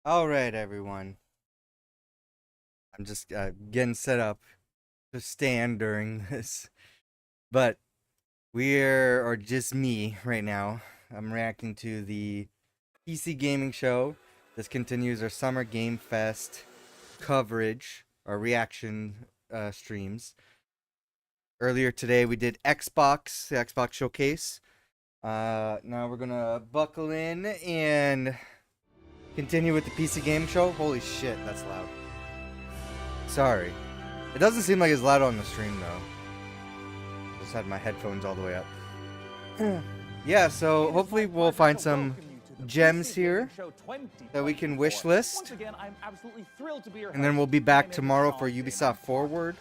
All right, everyone. I'm just getting set up to stand during this, but or just me right now. I'm reacting to the PC Gaming Show. This continues our Summer Game Fest coverage, our reaction streams. Earlier today, we did Xbox, the Xbox Showcase. Now we're gonna buckle in and continue with the PC Gaming Show. Holy shit, that's loud. Sorry. It doesn't seem like it's loud on the stream, though. Just had my headphones all the way up. Yeah, so hopefully we'll find some gems here that we can wish list. And then we'll be back tomorrow for Ubisoft Forward.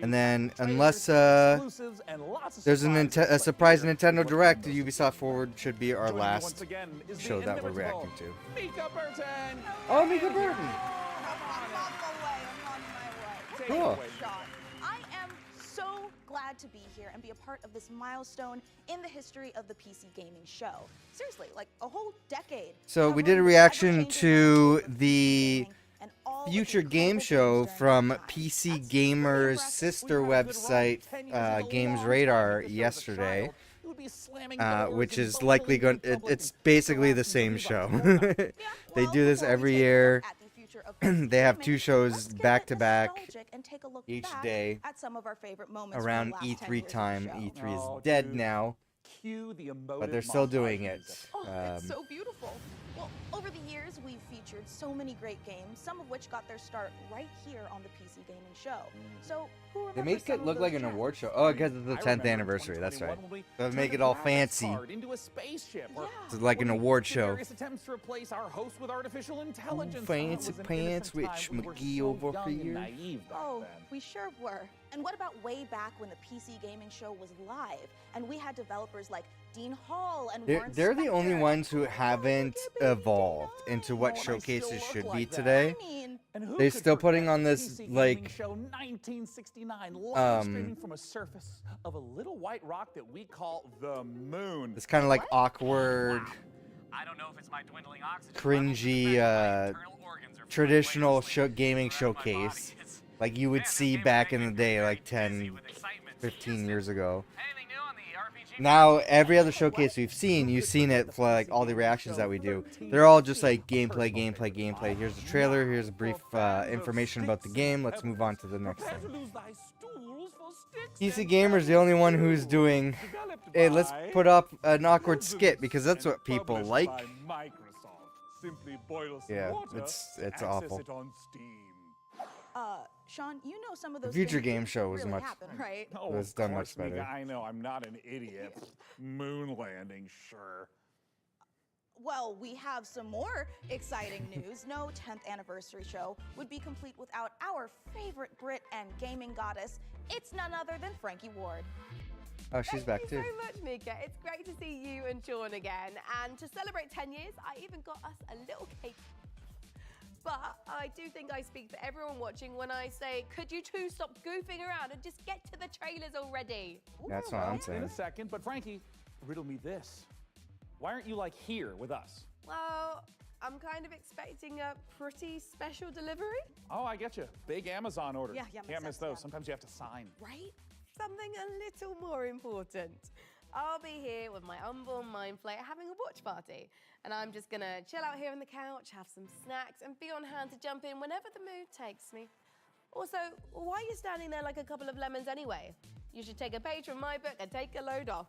And then, unless there's a surprise Nintendo Direct, the Ubisoft Forward should be our last show that we're reacting to. Oh, Mika Burton! Cool. I am so glad to be here and be a part of this milestone in the history of the PC gaming show. Seriously, like a whole decade. So we did a reaction to the Future Game Show from PC Gamer's sister website, Games Radar, yesterday. Which is likely going. It's basically the same show. They do this every year. They have two shows back to back each day around E3 time. E3 is dead now, but they're still doing it. It's so beautiful. Well, over the years, we've featured so many great games, some of which got their start right here on the PC Gaming Show. So, who they make it look like an award show. Oh, because it's the 10th anniversary. That's right. So they make it all fancy. It's like an award show. Fancy pants, Rich McGee over here. Oh, we sure were. And what about way back when the PC Gaming Show was live, and we had developers like Dean Hall and Warren They're the Spector only ones who haven't evolved into what showcases should be today. They're still putting on this like show 1969 live streaming from a surface of a little white rock that we call the moon. It's kind of like awkward, I don't know if it's my dwindling oxygen cringy, traditional gaming showcase like you would see back in the day, like 10, 15 years ago. Now, every other showcase we've seen, you've seen it for like all the reactions that we do. They're all just like gameplay, gameplay, gameplay. Here's the trailer, here's a brief information about the game. Let's move on to the next thing. PC Gamer's the only one who's doing, hey, let's put up an awkward skit because that's what people like. Yeah, it's awful. Sean, you know some of those Future things Game Show was really much happen, right? Oh, was done much better. Mika, I know, I'm not an idiot. Moon landing, sure. Well, we have some more exciting news. No 10th anniversary show would be complete without our favorite Brit and gaming goddess. It's none other than Frankie Ward. Oh, she's back too. Thank you so much, Mika. It's great to see you and Sean again. And to celebrate 10 years, I even got us a little cake. But I do think I speak for everyone watching when I say, could you two stop goofing around and just get to the trailers already? That's what I'm In saying. a second, but Frankie, riddle me this. Why aren't you like here with us? Well, I'm kind of expecting a pretty special delivery. Oh, I get you. Big Amazon order. Yeah, Can't makes miss sense, those. yeah. Sometimes you have to sign. Right? Something a little more important. I'll be here with my unborn mind flight having a watch party. And I'm just gonna chill out here on the couch, have some snacks, and be on hand to jump in whenever the mood takes me. Also, why are you standing there like a couple of lemons anyway? You should take a page from my book and take a load off.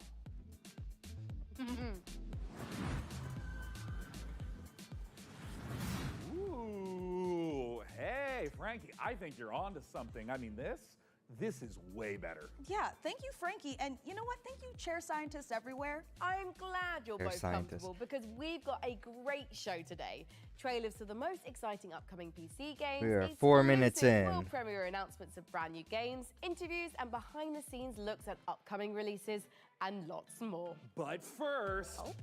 Ooh, hey, Frankie, I think you're onto something. I mean, this is way better. Yeah, thank you, Frankie. And you know what? Thank you, chair scientists everywhere. I'm glad you're They're both scientists. comfortable because we've got a great show today. Trailers to the most exciting upcoming PC games. We are 4 minutes exclusive in. World premiere announcements of brand new games, interviews, and behind-the-scenes looks at upcoming releases, and lots more. But first,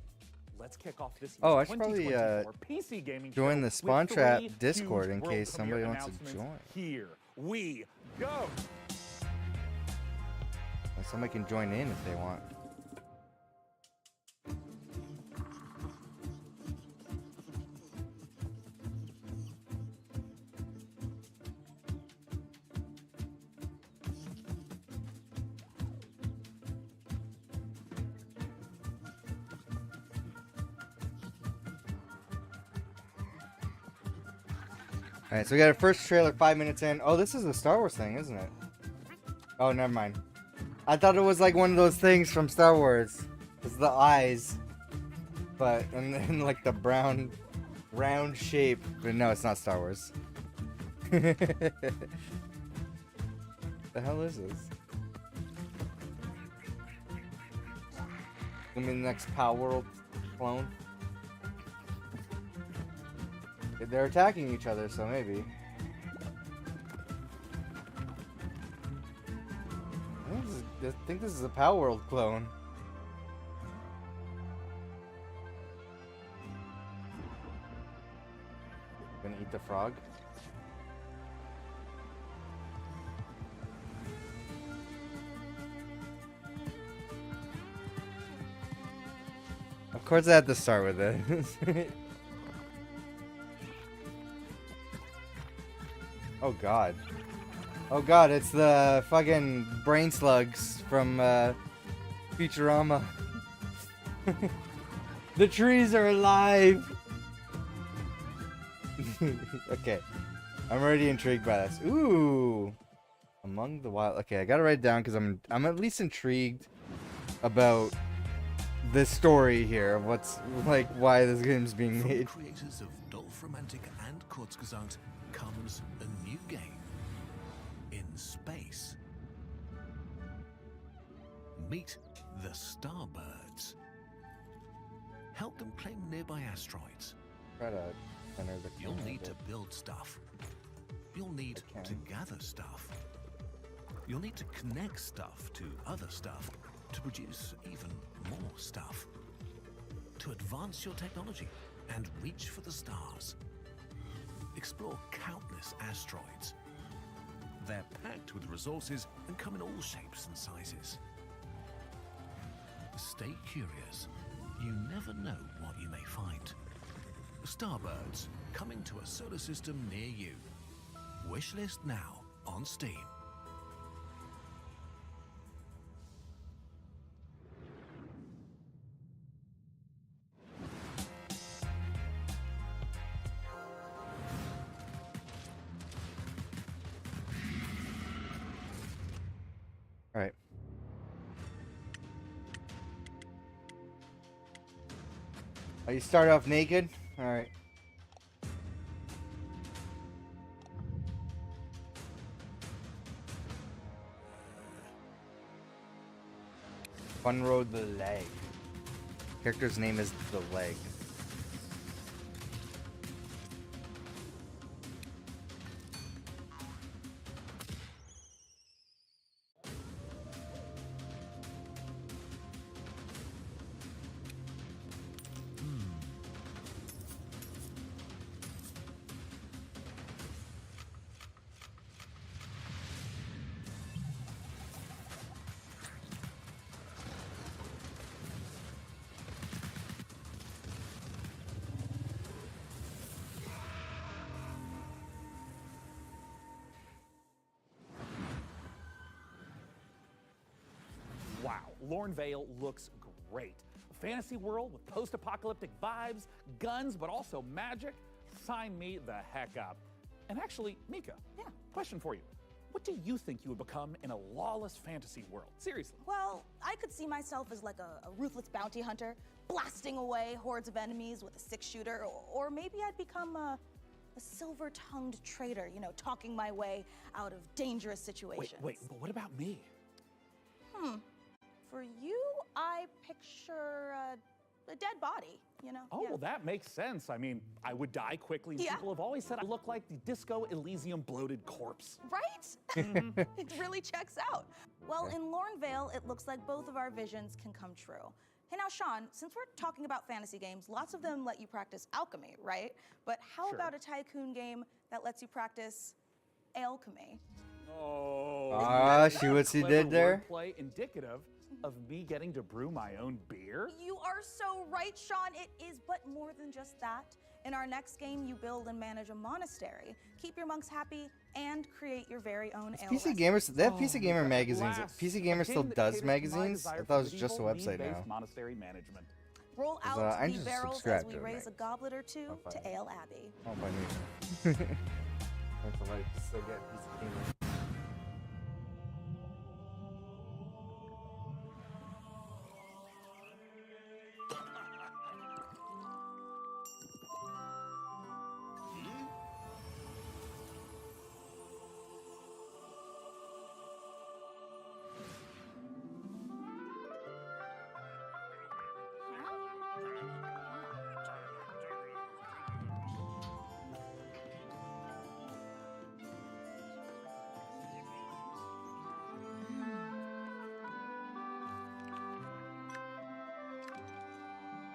let's kick off this Oh, I year's should probably 2024 PC gaming join show the with Spawn three Trap huge Discord in world case somebody premiere wants to announcements. join. Here we go. Somebody can join in if they want. Alright, so we got our first trailer 5 minutes in. Oh, this is a Star Wars thing, isn't it? Oh, never mind. I thought it was like one of those things from Star Wars. It's the eyes. But, and then like the brown, round shape. But no, it's not Star Wars. The hell is this? Gonna be the next Pal World clone. They're attacking each other, so maybe. I think this is a Pal World clone. Gonna eat the frog. Of course I had to start with it. Oh god. Oh god, it's the fucking brain slugs from Futurama. The trees are alive! Okay. I'm already intrigued by this. Ooh! Among the Wild. Okay, I gotta write it down because I'm at least intrigued about the story here of what's like why this game's being From made. creators of Dolph-Romantic and Kurzgesagt comes a new game in space. Meet the Starbirds. Help them claim nearby asteroids. Try to center the You'll camera a need to bit. build stuff. You'll need Okay. to gather stuff. You'll need to connect stuff to other stuff to produce even more stuff. To advance your technology and reach for the stars. Explore countless asteroids. They're packed with resources and come in all shapes and sizes. Stay curious. You never know what you may find. Starbirds, coming to a solar system near you. Wishlist now on Steam. Alright. Oh, you start off naked? Alright. Fun Road the Leg. Character's name is The Leg. Wow, Lornvale looks great. A fantasy world with post-apocalyptic vibes, guns, but also magic. Sign me the heck up. And actually, Mika, question for you. What do you think you would become in a lawless fantasy world? Seriously. Well, I could see myself as like a ruthless bounty hunter, blasting away hordes of enemies with a six-shooter, or maybe I'd become a silver-tongued traitor, you know, talking my way out of dangerous situations. Wait, but what about me? For you, I picture a dead body, you know? Oh, Yeah. well, that makes sense. I mean, I would die quickly. Yeah. People have always said I look like the Disco Elysium bloated corpse. Right? It really checks out. Well, in Lornvale, it looks like both of our visions can come true. Hey, now, Sean, since we're talking about fantasy games, lots of them let you practice alchemy, right? But how Sure. about a tycoon game that lets you practice alchemy? Oh. Ah, is see that what she clever did there? wordplay indicative of me getting to brew my own beer? You are so right, Sean. It is, but more than just that. In our next game, you build and manage a monastery, keep your monks happy, and create your very own ale PC recipe. Gamers, they have PC Gamer At magazines. last, PC a Gamer game still that does caters to my magazines? I desire thought it for was just a medieval, website need-based now. Monastery management. Roll I out just the barrels as subscribed we to it, raise Meg. a goblet or two Oh, to fine. Ale Abbey. Oh, by me. That's the way to still get PC Gamer.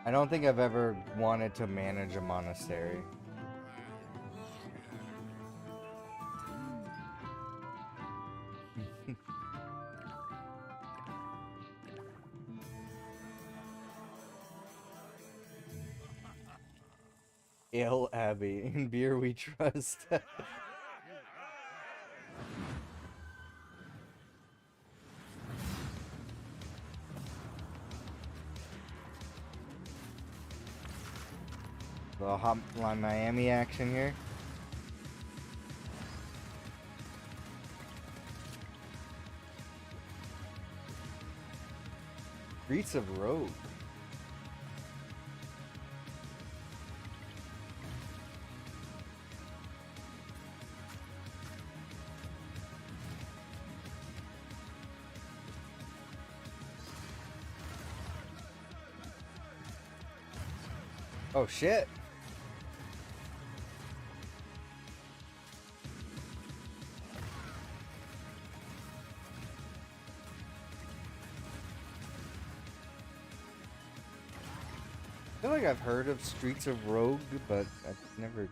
I don't think I've ever wanted to manage a monastery. Ale Abbey, in beer we trust. The Hotline Miami action here. Streets of Rogue. Oh shit. I feel like I've heard of Streets of Rogue, but I've never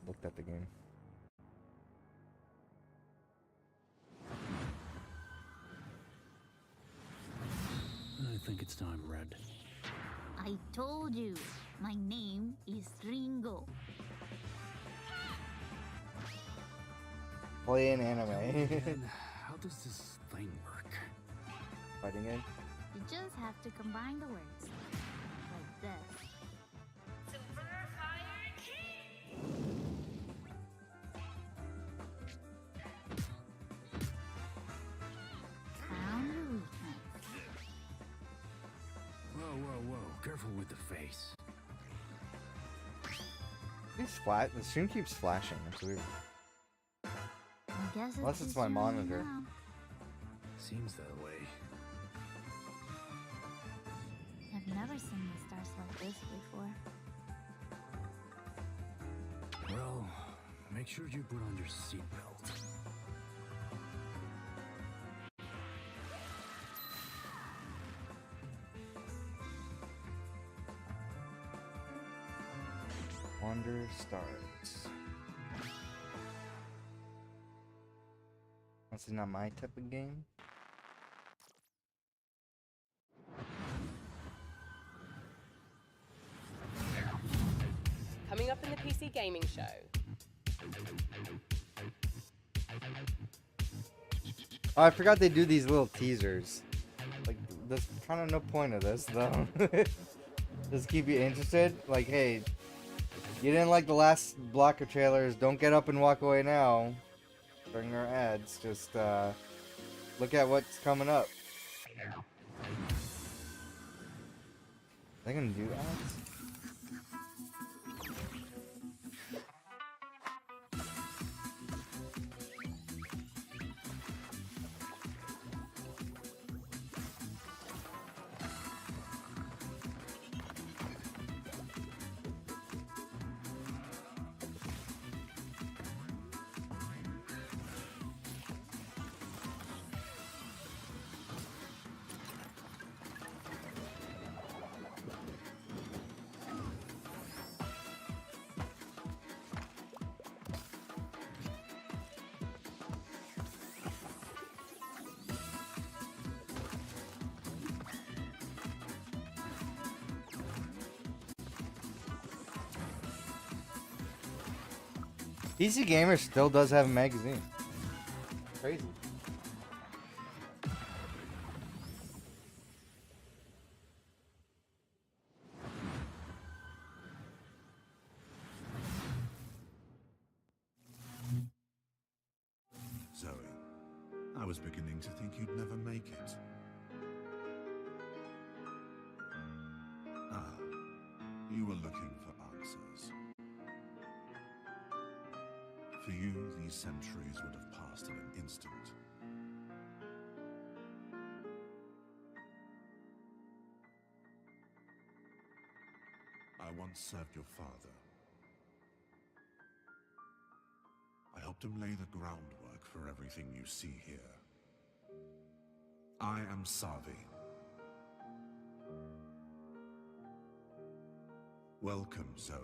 looked at the game. I think it's time, Red. I told you, my name is Ringo. Play an anime. And how does this thing work? Fighting game. You just have to combine the words. Like this. Super Fire King! Found your weakness. Whoa. Careful with the face. It's flat. The stream keeps flashing. It's weird. I guess it's Unless it's just my you monitor. now. Seems that way. I've never seen the stars like this before. Well, make sure you put on your seatbelt. Wonder starts. This is not my type of game. Coming up in the PC Gaming Show. Oh, I forgot they do these little teasers. Like, there's kind of no point of this, though. Just keep you interested. Like, hey, you didn't like the last block of trailers, don't get up and walk away now during our ads. Just look at what's coming up. They gonna do ads? PC Gamer still does have a magazine. Crazy. was beginning to think you'd never make it. Ah, you were looking for answers. For you, these centuries would have passed in an instant. I once served your father. I helped him lay the groundwork for everything you see here. I am Savi. Welcome, Zoe.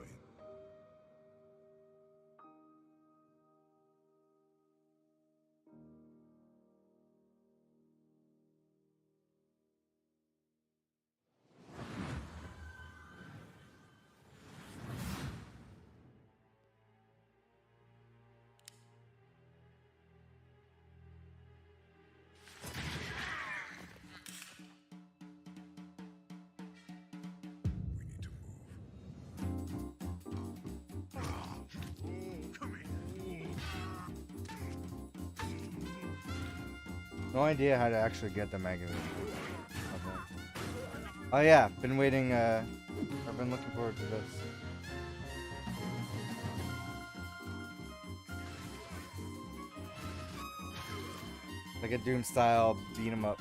We need to move. Come here. No idea how to actually get the magazine. Okay. Oh yeah, been waiting. I've been looking forward to this. Like a Doom style beat 'em up.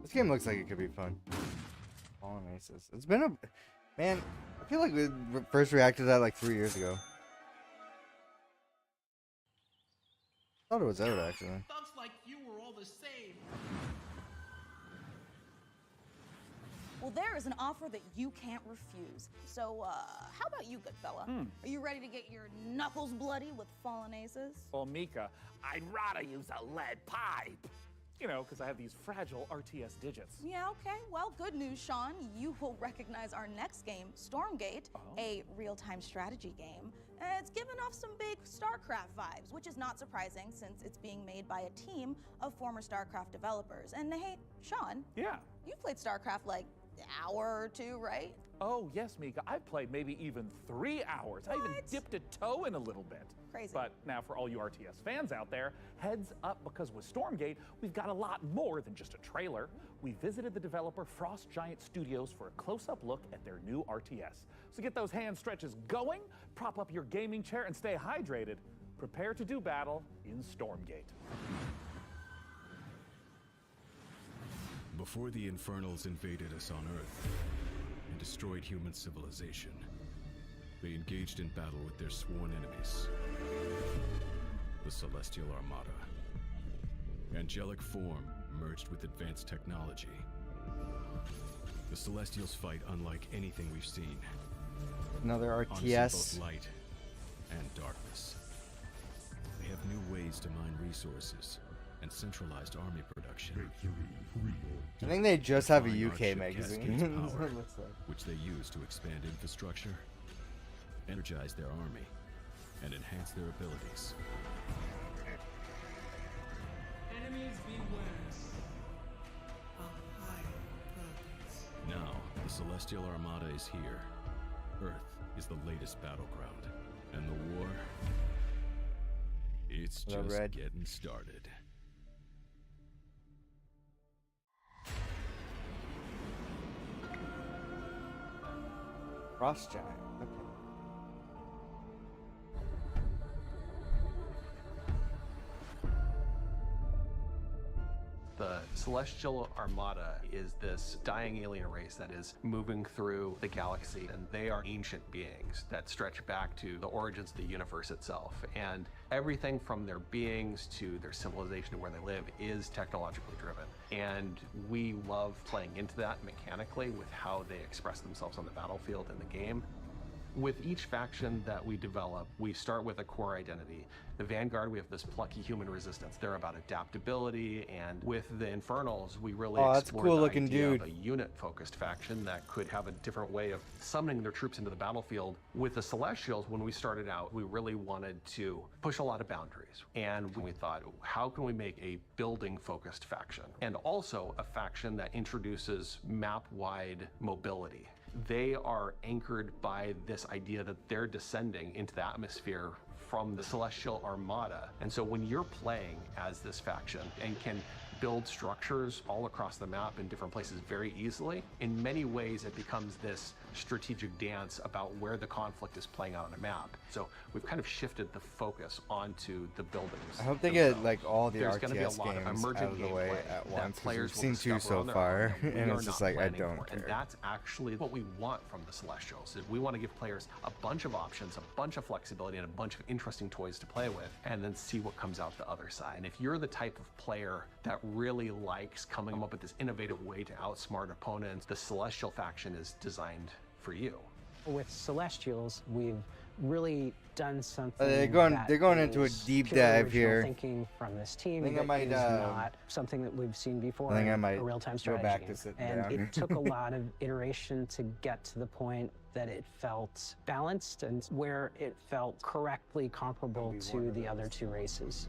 This game looks like it could be fun. Fallen Aces. It's been a man. I feel like we first reacted to that like 3 years ago. I thought it was out actually. Thugs like you were all the same. Well, there is an offer that you can't refuse. So, how about you, good fella? Are you ready to get your knuckles bloody with Fallen Aces? Well, Mika, I'd rather use a lead pipe. You know, because I have these fragile RTS digits. Yeah, okay. Well, good news, Sean. You will recognize our next game, Stormgate, a real-time strategy game. It's given off some big StarCraft vibes, which is not surprising since it's being made by a team of former StarCraft developers. And hey, Sean, Yeah. you've played StarCraft like an hour or two, right? Oh, yes, Mika. I've played maybe even 3 hours. I even What? dipped a toe in a little bit. Crazy. But now for all you RTS fans out there, heads up, because with Stormgate, we've got a lot more than just a trailer. We visited the developer Frost Giant Studios for a close-up look at their new RTS. So get those hand stretches going, prop up your gaming chair, and stay hydrated. Prepare to do battle in Stormgate. Before the Infernals invaded us on Earth and destroyed human civilization, they engaged in battle with their sworn enemies, the Celestial Armada. Angelic form merged with advanced technology. The Celestials fight unlike anything we've seen. Another Harnessing RTS. both light and darkness. They have new ways to mine resources and centralized army production. I think they just have a Defying UK hardship magazine. cascades That's what power, it looks like. which they use to expand infrastructure, energize their army, and enhance their abilities. Enemies beware. A higher purpose. Now, the Celestial Armada is here. Earth is the latest battleground, and the war, it's Hello, just Red. getting started. Frost Giant. Okay. The Celestial Armada is this dying alien race that is moving through the galaxy, and they are ancient beings that stretch back to the origins of the universe itself. And everything from their beings to their civilization and where they live is technologically driven. And we love playing into that mechanically with how they express themselves on the battlefield in the game. With each faction that we develop, we start with a core identity. The Vanguard, we have this plucky human resistance. They're about adaptability, and with the Infernals, we really that's explored cool the looking idea dude. of a unit-focused faction that could have a different way of summoning their troops into the battlefield. With the Celestials, when we started out, we really wanted to push a lot of boundaries, and we thought, how can we make a building-focused faction? And also a faction that introduces map-wide mobility. They are anchored by this idea that they're descending into the atmosphere from the Celestial Armada. And so when you're playing as this faction and can build structures all across the map in different places very easily, in many ways it becomes this strategic dance about where the conflict is playing out on a map. So we've kind of shifted the focus onto the buildings. I hope they get themselves. like all the There's gonna be a RTS lot of games emergent out of the way gameplay at that once. 'Cause players we've will seen 2 discover so on their far, own that we and are it's just not like I planning don't for. And care. that's actually what we want from the Celestials. Is we want to give players a bunch of options, a bunch of flexibility, and a bunch of interesting toys to play with, and then see what comes out the other side. And if you're the type of player that really likes coming up with this innovative way to outsmart opponents, the Celestial faction is designed for you. With Celestials, we've really done something. They're going into a is deep pure dive original here. Thinking from this team I think I that might, is not something that we've seen before. I think I in might a real-time go strategy back game. to sit and down. it took a lot of iteration to get to the point that it felt balanced and where it felt correctly comparable to the other 2 races.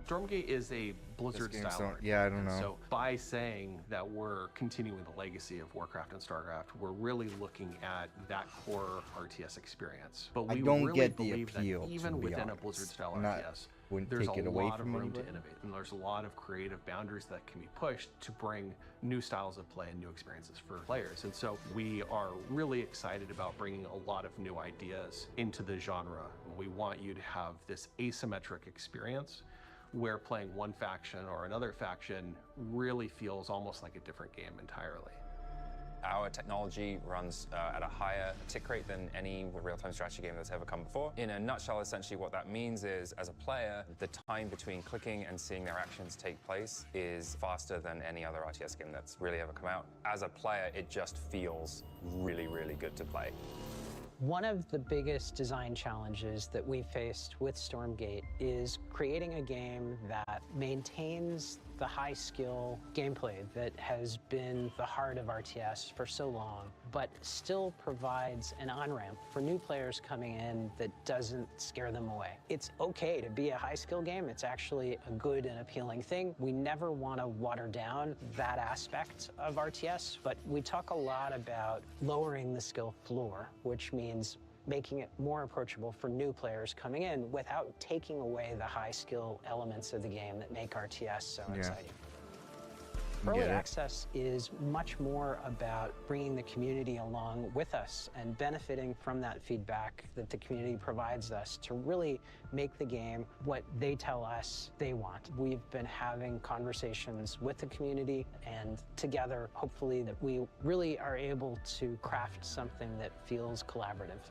Stormgate is a Blizzard game style. so- yeah, I don't and know. So by saying that we're continuing the legacy of Warcraft and StarCraft, we're really looking at that core RTS experience. But I we don't really get the believe appeal, that to even be within a honest. Blizzard style Not- RTS, wouldn't there's take a it away lot of from room to anybody. innovate, and there's a lot of creative boundaries that can be pushed to bring new styles of play and new experiences for players. And so we are really excited about bringing a lot of new ideas into the genre. We want you to have this asymmetric experience where playing one faction or another faction really feels almost like a different game entirely. Our technology runs at a higher tick rate than any real-time strategy game that's ever come before. In a nutshell, essentially what that means is, as a player, the time between clicking and seeing their actions take place is faster than any other RTS game that's really ever come out. As a player, it just feels really, really good to play. One of the biggest design challenges that we faced with Stormgate is creating a game that maintains the high-skill gameplay that has been the heart of RTS for so long, but still provides an on-ramp for new players coming in that doesn't scare them away. It's okay to be a high-skill game. It's actually a good and appealing thing. We never want to water down that aspect of RTS, but we talk a lot about lowering the skill floor, which means making it more approachable for new players coming in without taking away the high skill elements of the game that make RTS so exciting. Early access is much more about bringing the community along with us and benefiting from that feedback that the community provides us to really make the game what they tell us they want. We've been having conversations with the community, and together, hopefully, that we really are able to craft something that feels collaborative.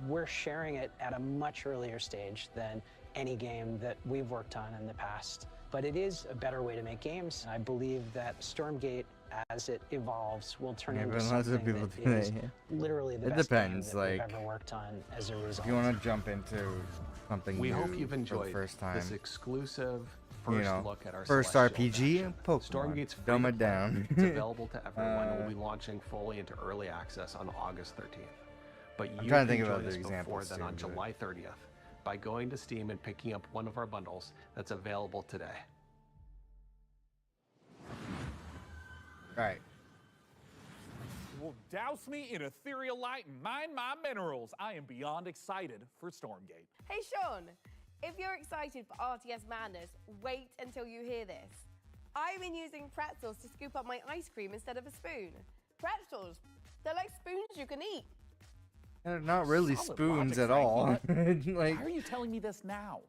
We're sharing it at a much earlier stage than any game that we've worked on in the past. But it is a better way to make games. And I believe that Stormgate, as it evolves, will turn into lots of something people that do is that, yeah. literally the It best depends, game that we've like, ever worked on as a result. If you want to jump into something We new hope you've for the enjoyed first time, this exclusive first look at our first Celestial RPG, faction. Pokemon. Stormgate's free Dumb to it play. down. It's available to everyone and will be launching fully into early access on August 13th. But I'm you trying to can think of join other us before examples then too, on but- July 30th by going to Steam and picking up one of our bundles that's available today. Right. Well, douse me in ethereal light and mine my minerals. I am beyond excited for Stormgate. Hey Sean, if you're excited for RTS madness, wait until you hear this. I've been using pretzels to scoop up my ice cream instead of a spoon. Pretzels, they're like spoons you can eat. They're not really Solid spoons logic, at all. Frankie. Like, Why are you telling me this now?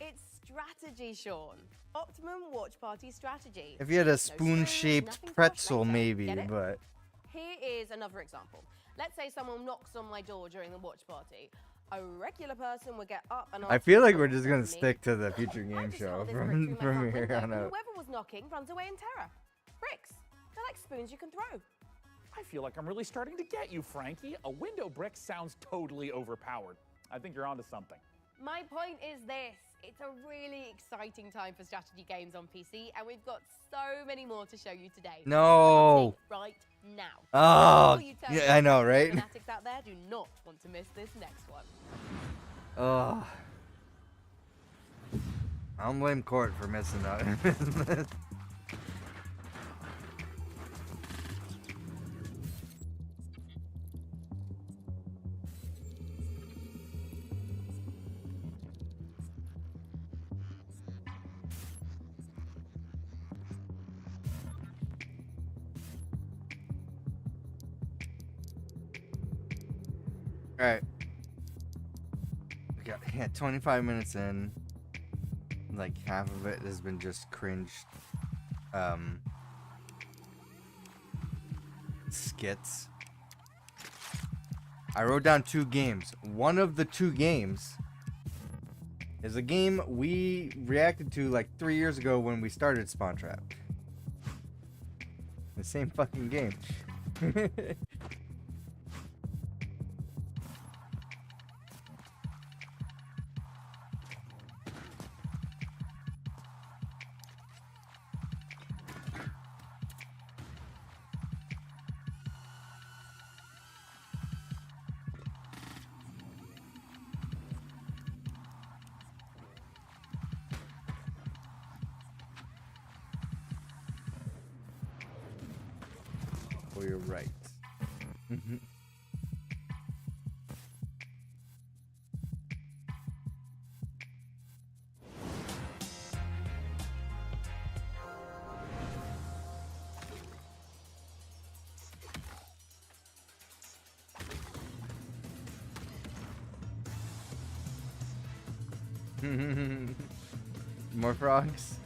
It's strategy, Sean. Optimum watch party strategy. if you had a No spoons, spoon-shaped nothing to pretzel, wash later. maybe, Get it? but Here is another example. Let's say someone knocks on my door during the watch party. A regular person would get up and I answer feel the like we're door just for gonna me. stick to the future I game just show hold this brick through my from front here window, on and out. whoever was knocking runs away in terror. Bricks. They're like spoons you can throw. I feel like I'm really starting to get you, Frankie. A window brick sounds totally overpowered. I think you're onto something. My point is this. It's a really exciting time for strategy games on PC, and we've got so many more to show you today. No. Starting right now. Oh, Before you tell yeah, I know, right? fanatics out there do not want to miss this next one. Oh. I don't blame Court for missing out. Alright. We got 25 minutes in. Like half of it has been just cringe skits. I wrote down 2 games. One of the 2 games is a game we reacted to like 3 years ago when we started Spawn Trap. The same fucking game. Oh, you're right. More frogs.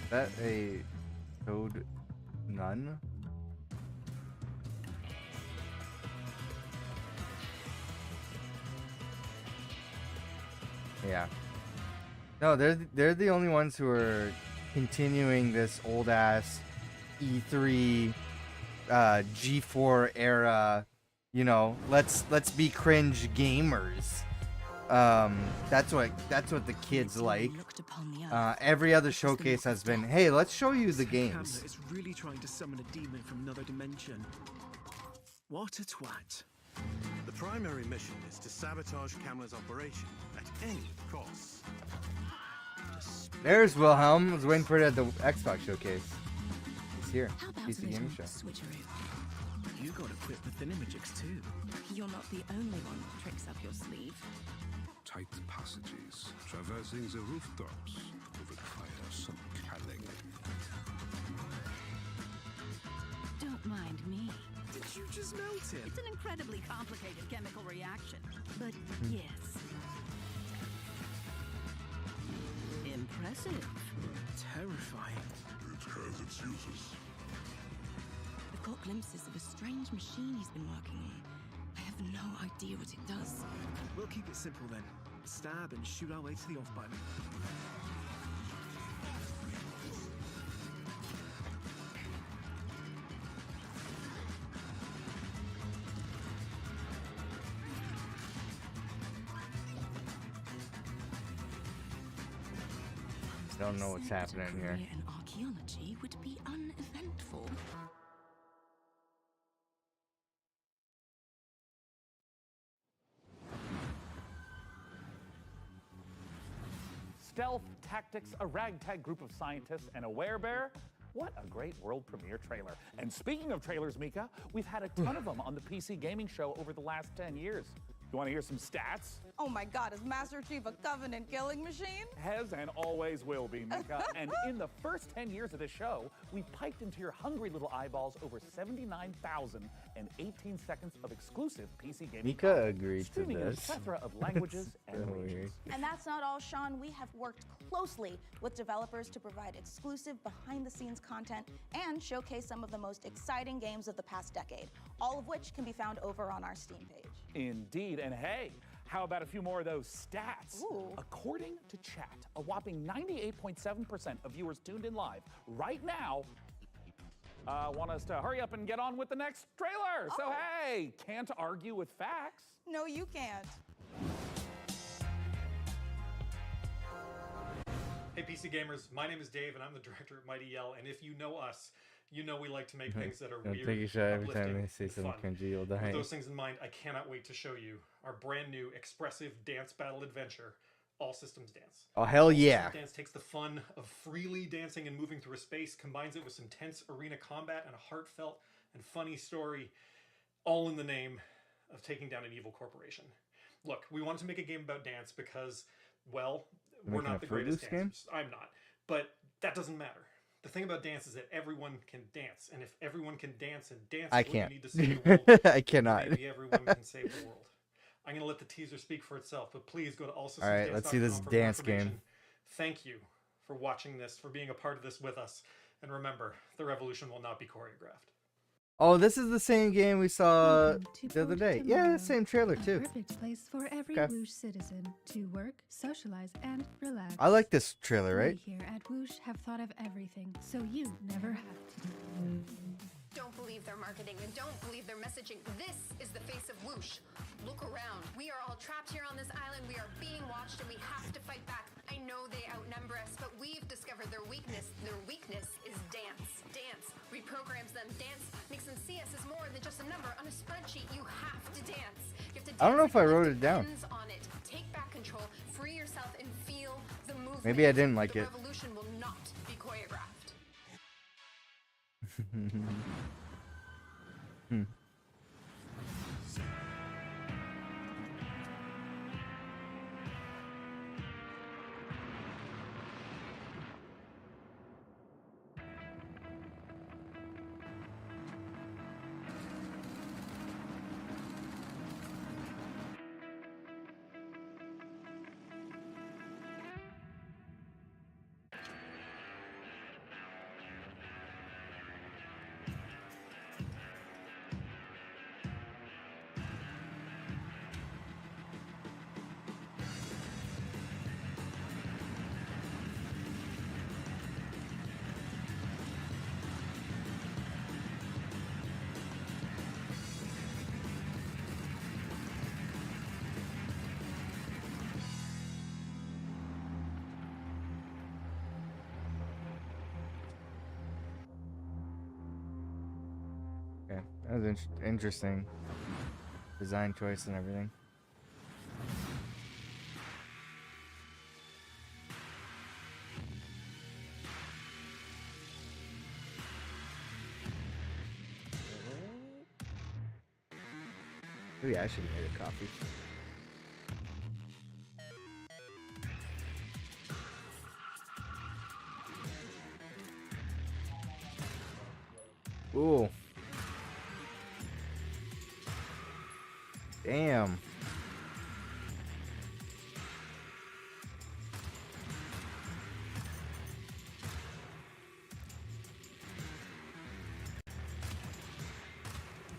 Is that a Toad Nun? Yeah. No, they're the only ones who are continuing this old ass E3 G4 era, you know, let's be cringe gamers. That's what the kids like. Every other showcase has been, hey, let's show you the games. Hamlet is really trying to summon a demon from another dimension. What a twat. The primary mission is to sabotage Kamla's operation at any cost. There's Wilhelm. I was waiting for it at the Xbox showcase. He's here. PC Gaming Show. You got equipped with Thinamagics too. You're not the only one with tricks up your sleeve. Tight passages, traversing the rooftops, will require some cunning. Don't mind me. Did you just melt it? It's an incredibly complicated chemical reaction. But yes. Impressive. Terrifying. It has its uses. I've got glimpses of a strange machine he's been working on. I have no idea what it does. We'll keep it simple then. Stab and shoot our way to the off button. Don't know what's happening here. Career in archaeology would be uneventful. Stealth Tactics, a ragtag group of scientists, and a werebear. What a great world premiere trailer. And speaking of trailers, Mika, we've had a ton of them on the PC Gaming Show over the last 10 years. You want to hear some stats? Oh my God, is Master Chief a Covenant killing machine? Has and always will be, Mika. And in the first 10 years of this show, we've piped into your hungry little eyeballs over 79,018 seconds of exclusive PC gaming Mika content, agreed to streaming in a this. plethora of languages and So regions. weird. And that's not all, Sean. We have worked closely with developers to provide exclusive behind-the-scenes content and showcase some of the most exciting games of the past decade, all of which can be found over on our Steam page. Indeed. And hey, how about a few more of those stats? Ooh. According to chat, a whopping 98.7% of viewers tuned in live right now want us to hurry up and get on with the next trailer. So hey, can't argue with facts. No, you can't. Hey PC gamers, my name is Dave and I'm the director at Mighty Yell, and if you know us, you know we like to make things that are Don't weird, take a shot every time uplifting, they say and something fun. cringy, you'll die. With those things in mind, I cannot wait to show you our brand new expressive dance battle adventure, All Systems Dance. Oh, hell All yeah. Systems Dance takes the fun of freely dancing and moving through a space, combines it with some tense arena combat and a heartfelt and funny story, all in the name of taking down an evil corporation. Look, we wanted to make a game about dance because, well, we're Making not a the Fruit greatest Loops game? dancers. I'm not. But that doesn't matter. The thing about dance is that everyone can dance, and if everyone can dance and dance I is what can't. you need to save the world, I cannot. maybe everyone can save the world. I'm going to let the teaser speak for itself, but please go to allsystemsdance.com. All right, let's see this for more dance information. game. Thank you for watching this, for being a part of this with us. And remember, the revolution will not be choreographed. Oh, this is the same game we saw Welcome to the other Port day. Tomorrow, Yeah, same trailer a too. perfect place for every Okay. Whoosh citizen to work, socialize, and relax. I like this trailer, right? We here at Whoosh have thought of everything, so you never have to. Don't believe their marketing and don't believe their messaging. This is the face of Whoosh. Look around. We are all trapped here on this island. We are being watched and we have to fight back. I know they outnumber us, but we've discovered their weakness. Their weakness is dance. Dance reprograms them. Dance makes them see us as more than just a number on a spreadsheet. You have to dance. You have to dance. I don't know if I like wrote lift it down. depends on it. Take back control. Free yourself and feel the movement. Maybe I didn't like the it. revolution will not be choreographed. Okay, that was interesting. Design choice and everything. Maybe I should have made a coffee. Ooh. Damn.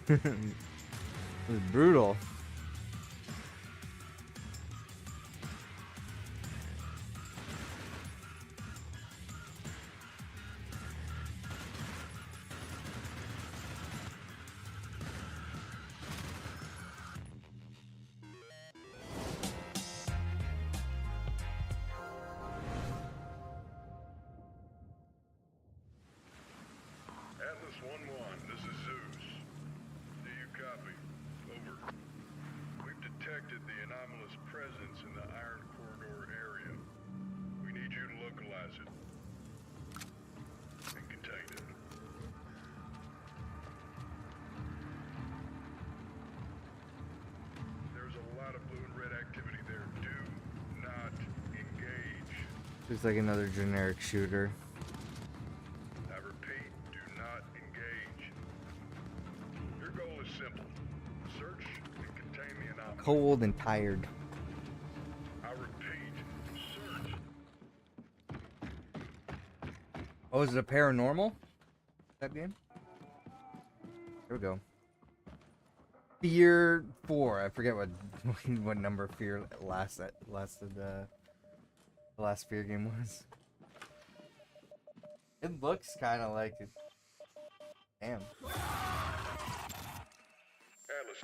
It was brutal. Atlas 1-1, this is Zeus. Do you copy? Over. We've detected the anomalous presence in the Iron Corridor area. We need you to localize it. And contain it. There's a It's like another generic shooter. I repeat, do not engage. Your goal is simple. Search and contain the anomaly. Cold and tired. I repeat, search. Oh, is it a paranormal? That game? Here we go. Fear 4. I forget what what number Fear lasted. The last Fear game was. It looks kind of like it. Damn. Atlas,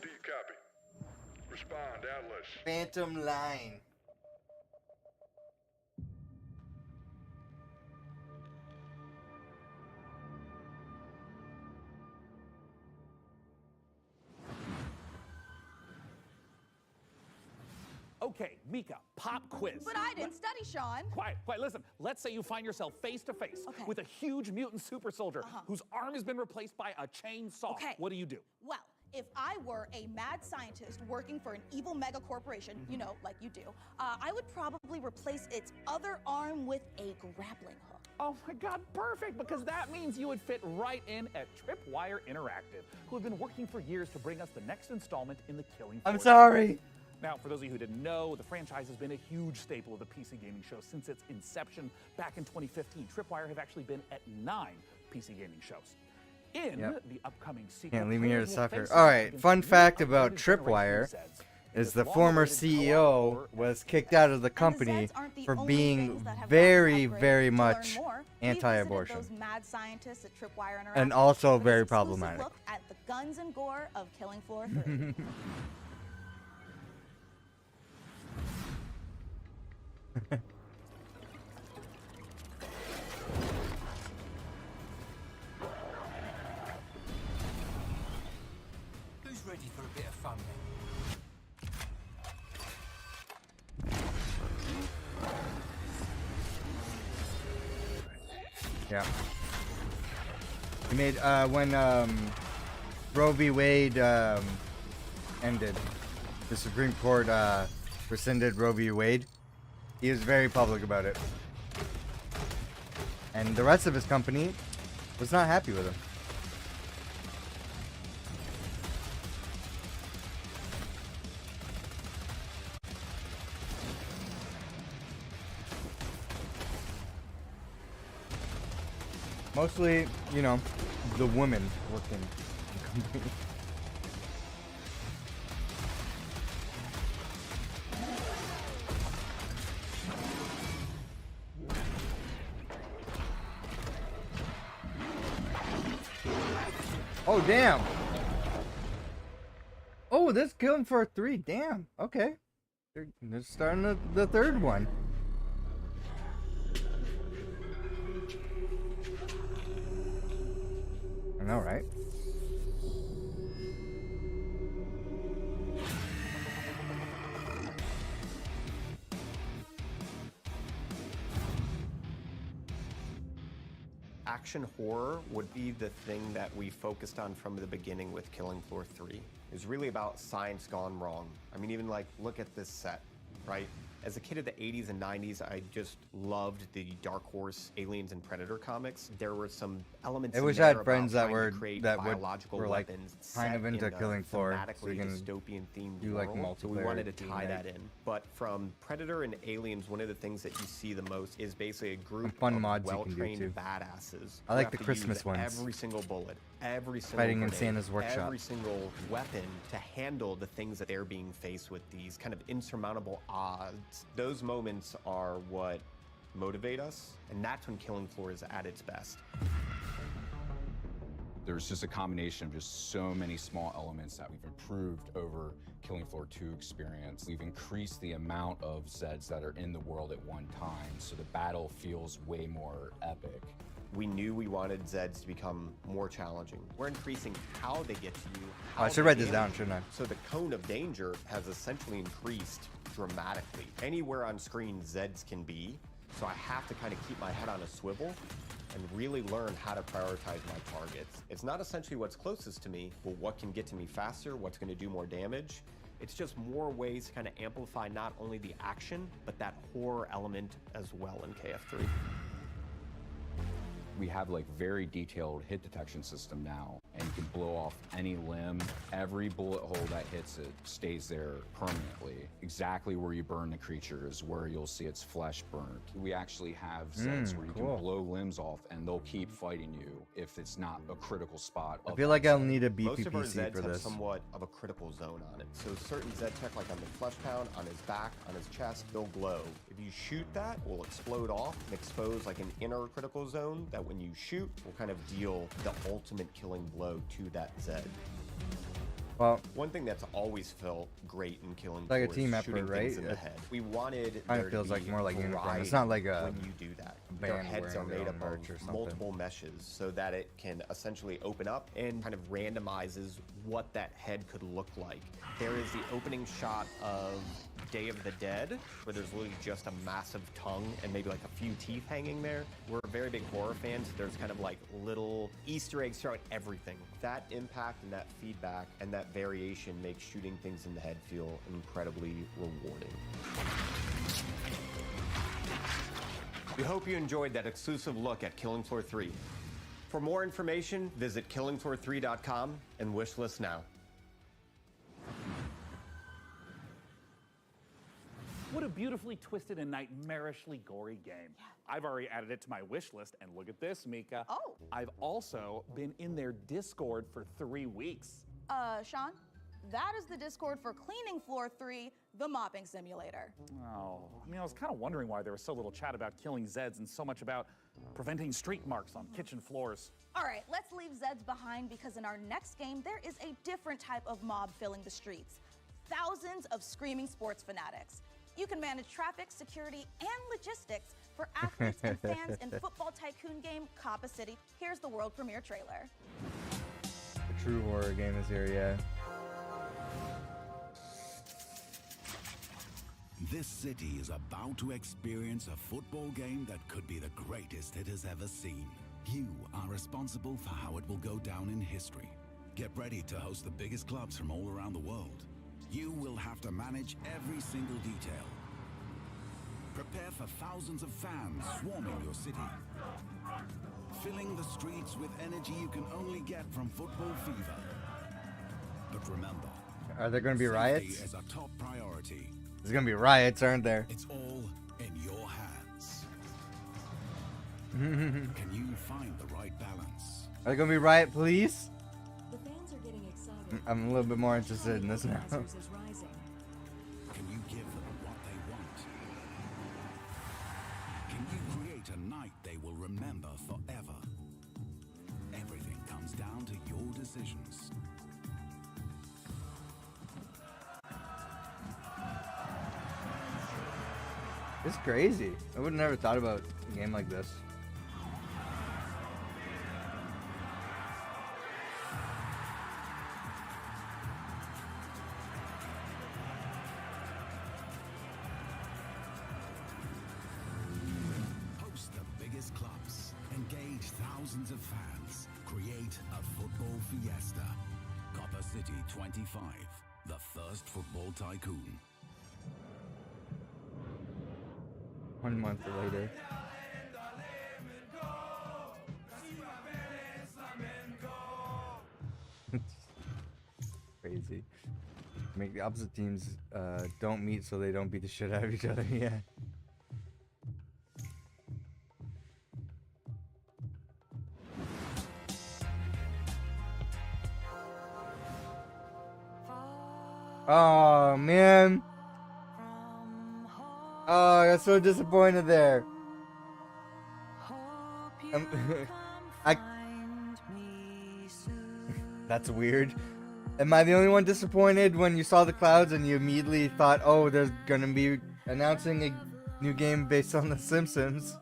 do you copy? Respond, Atlas. Phantom Line. Okay, Mika, pop quiz. But I didn't study, Sean. Quiet, listen. Let's say you find yourself face to face Okay. with a huge mutant super soldier whose arm has been replaced by a chainsaw. Okay. What do you do? Well, if I were a mad scientist working for an evil mega corporation, you know, like you do, I would probably replace its other arm with a grappling hook. Oh my God, perfect, because that means you would fit right in at Tripwire Interactive, who have been working for years to bring us the next installment in the Killing Floor. I'm sorry. Now, for those of you who didn't know, the franchise has been a huge staple of the PC gaming show since its inception back in 2015. Tripwire have actually been at 9 PC gaming shows. In the upcoming sequel, Can't leave me here to players will suffer. face All off right, against fun new fact about upgraded generation Tripwire Zeds. is This the former long-awaited CEO co-op was kicked out of the company for being very, very much anti-abortion. Those mad scientists at Tripwire Interactive And also for this very exclusive problematic. Look at the guns and gore of Killing Floor 3. Who's ready for a bit of fun Yeah. He made when Roe v. Wade ended, the Supreme Court rescinded Roe v. Wade. He was very public about it, and the rest of his company was not happy with him. Mostly, you know, the women working in the company. Oh, damn. Oh, this Killing Floor 3. Damn. Okay. They're starting the third one. I know, right? Action horror would be the thing that we focused on from the beginning with Killing Floor 3. It was really about science gone wrong. I mean, even like, look at this set, right? As a kid of the 80s and 90s, I just loved the Dark Horse Aliens and Predator comics. There were some elements I in wish there I had about friends that trying to were create that biological were like weapons kind of set into in a Killing Floor, so thematically you can dystopian themed do like world. So we multiplayer wanted to tie teammates. that in. But from Predator and Aliens, one of the things that you see the most is basically a group fun of mods you can do, well-trained too. badasses. I who like have the to Christmas use ones. Every single bullet, every single Fighting in grenade, Santa's workshop. every single weapon to handle the things that they're being faced with, these kind of insurmountable odds. Those moments are what motivate us, and that's when Killing Floor is at its best. There's just a combination of just so many small elements that we've improved over Killing Floor 2 experience. We've increased the amount of Zeds that are in the world at one time, so the battle feels way more epic. We knew we wanted Zeds to become more challenging. We're increasing how they get to you. Oh, I how should they write this damage down, you. shouldn't I? So the cone of danger has essentially increased dramatically. Anywhere on screen Zeds can be, so I have to kind of keep my head on a swivel and really learn how to prioritize my targets. It's not essentially what's closest to me, but what can get to me faster, what's going to do more damage. It's just more ways to kind of amplify not only the action, but that horror element as well in KF3. We have like very detailed hit detection system now, and you can blow off any limb. Every bullet hole that hits it stays there permanently. Exactly where you burn the creature is where you'll see its flesh burnt. We actually have sets where you cool. can blow limbs off and they'll keep fighting you if it's not a critical spot. I feel like I'll need a Most of our BPPC Zeds for have this. somewhat of a critical zone on it. So certain Zed tech, like on the Flesh Pound, on his back, on his chest, they'll glow. If you shoot that, it will explode off and expose like an inner critical zone that when you shoot, will kind of deal the ultimate killing blow to that Zed. Well, one thing that's always felt great in Killing like a Floor team is shooting effort, things right? in the head. We wanted Kind there of feels to like be more like Unicorn. It's variety not like a when you do that. band Their heads are wearing their made own up merch or of something. multiple meshes so that it can essentially open up and kind of randomizes what that head could look like. There is the opening shot of Day of the Dead, where there's literally just a massive tongue and maybe like a few teeth hanging there. We're very big horror fans. There's kind of like little Easter eggs throughout everything. That impact and that feedback and that variation makes shooting things in the head feel incredibly rewarding. We hope you enjoyed that exclusive look at Killing Floor 3. For more information, visit killingfloor3.com and wishlist now. What a beautifully twisted and nightmarishly gory game. I've already added it to my wish list, and look at this, Mika. Oh. I've also been in their Discord for 3 weeks. Sean, that is the Discord for Cleaning Floor 3, the mopping simulator. Oh, I mean, I was kind of wondering why there was so little chat about killing Zeds and so much about preventing streak marks on kitchen floors. All right, let's leave Zeds behind because in our next game, there is a different type of mob filling the streets. Thousands of screaming sports fanatics. You can manage traffic, security, and logistics for athletes and fans in football tycoon game Coppa City. Here's the world premiere trailer. The true horror game is here, yeah. This city is about to experience a football game that could be the greatest it has ever seen. You are responsible for how it will go down in history. Get ready to host the biggest clubs from all around the world. You will have to manage every single detail. Prepare for thousands of fans swarming your city. Filling the streets with energy you can only get from football fever. But remember, Are there going to be riots? safety is a top priority. There's going to be riots, aren't there? It's all in your hands. Can you find the right balance? Are there going to be riot police? The fans are getting excited. I'm a little bit more interested in this now. Can you give them what they want? Can you create a night they will remember forever? Everything comes down to your decisions. It's crazy. I would have never thought about a game like this. Host the biggest clubs. Engage thousands of fans. Create a football fiesta. Coppa City 25, the first football tycoon. 1 month later. Crazy. Make the opposite teams don't meet so they don't beat the shit out of each other. Yeah. Oh man. Oh, I got so disappointed there. That's weird. Am I the only one disappointed when you saw the clouds and you immediately thought, oh, there's gonna be announcing a new game based on The Simpsons?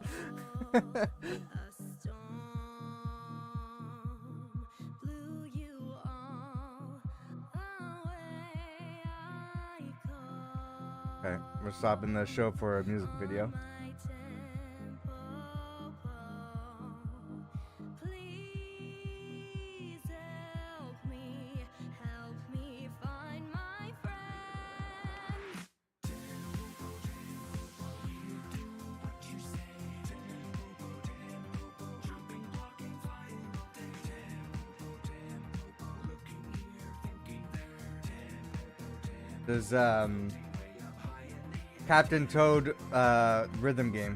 Okay, we're stopping the show for a music video. This Captain Toad rhythm game.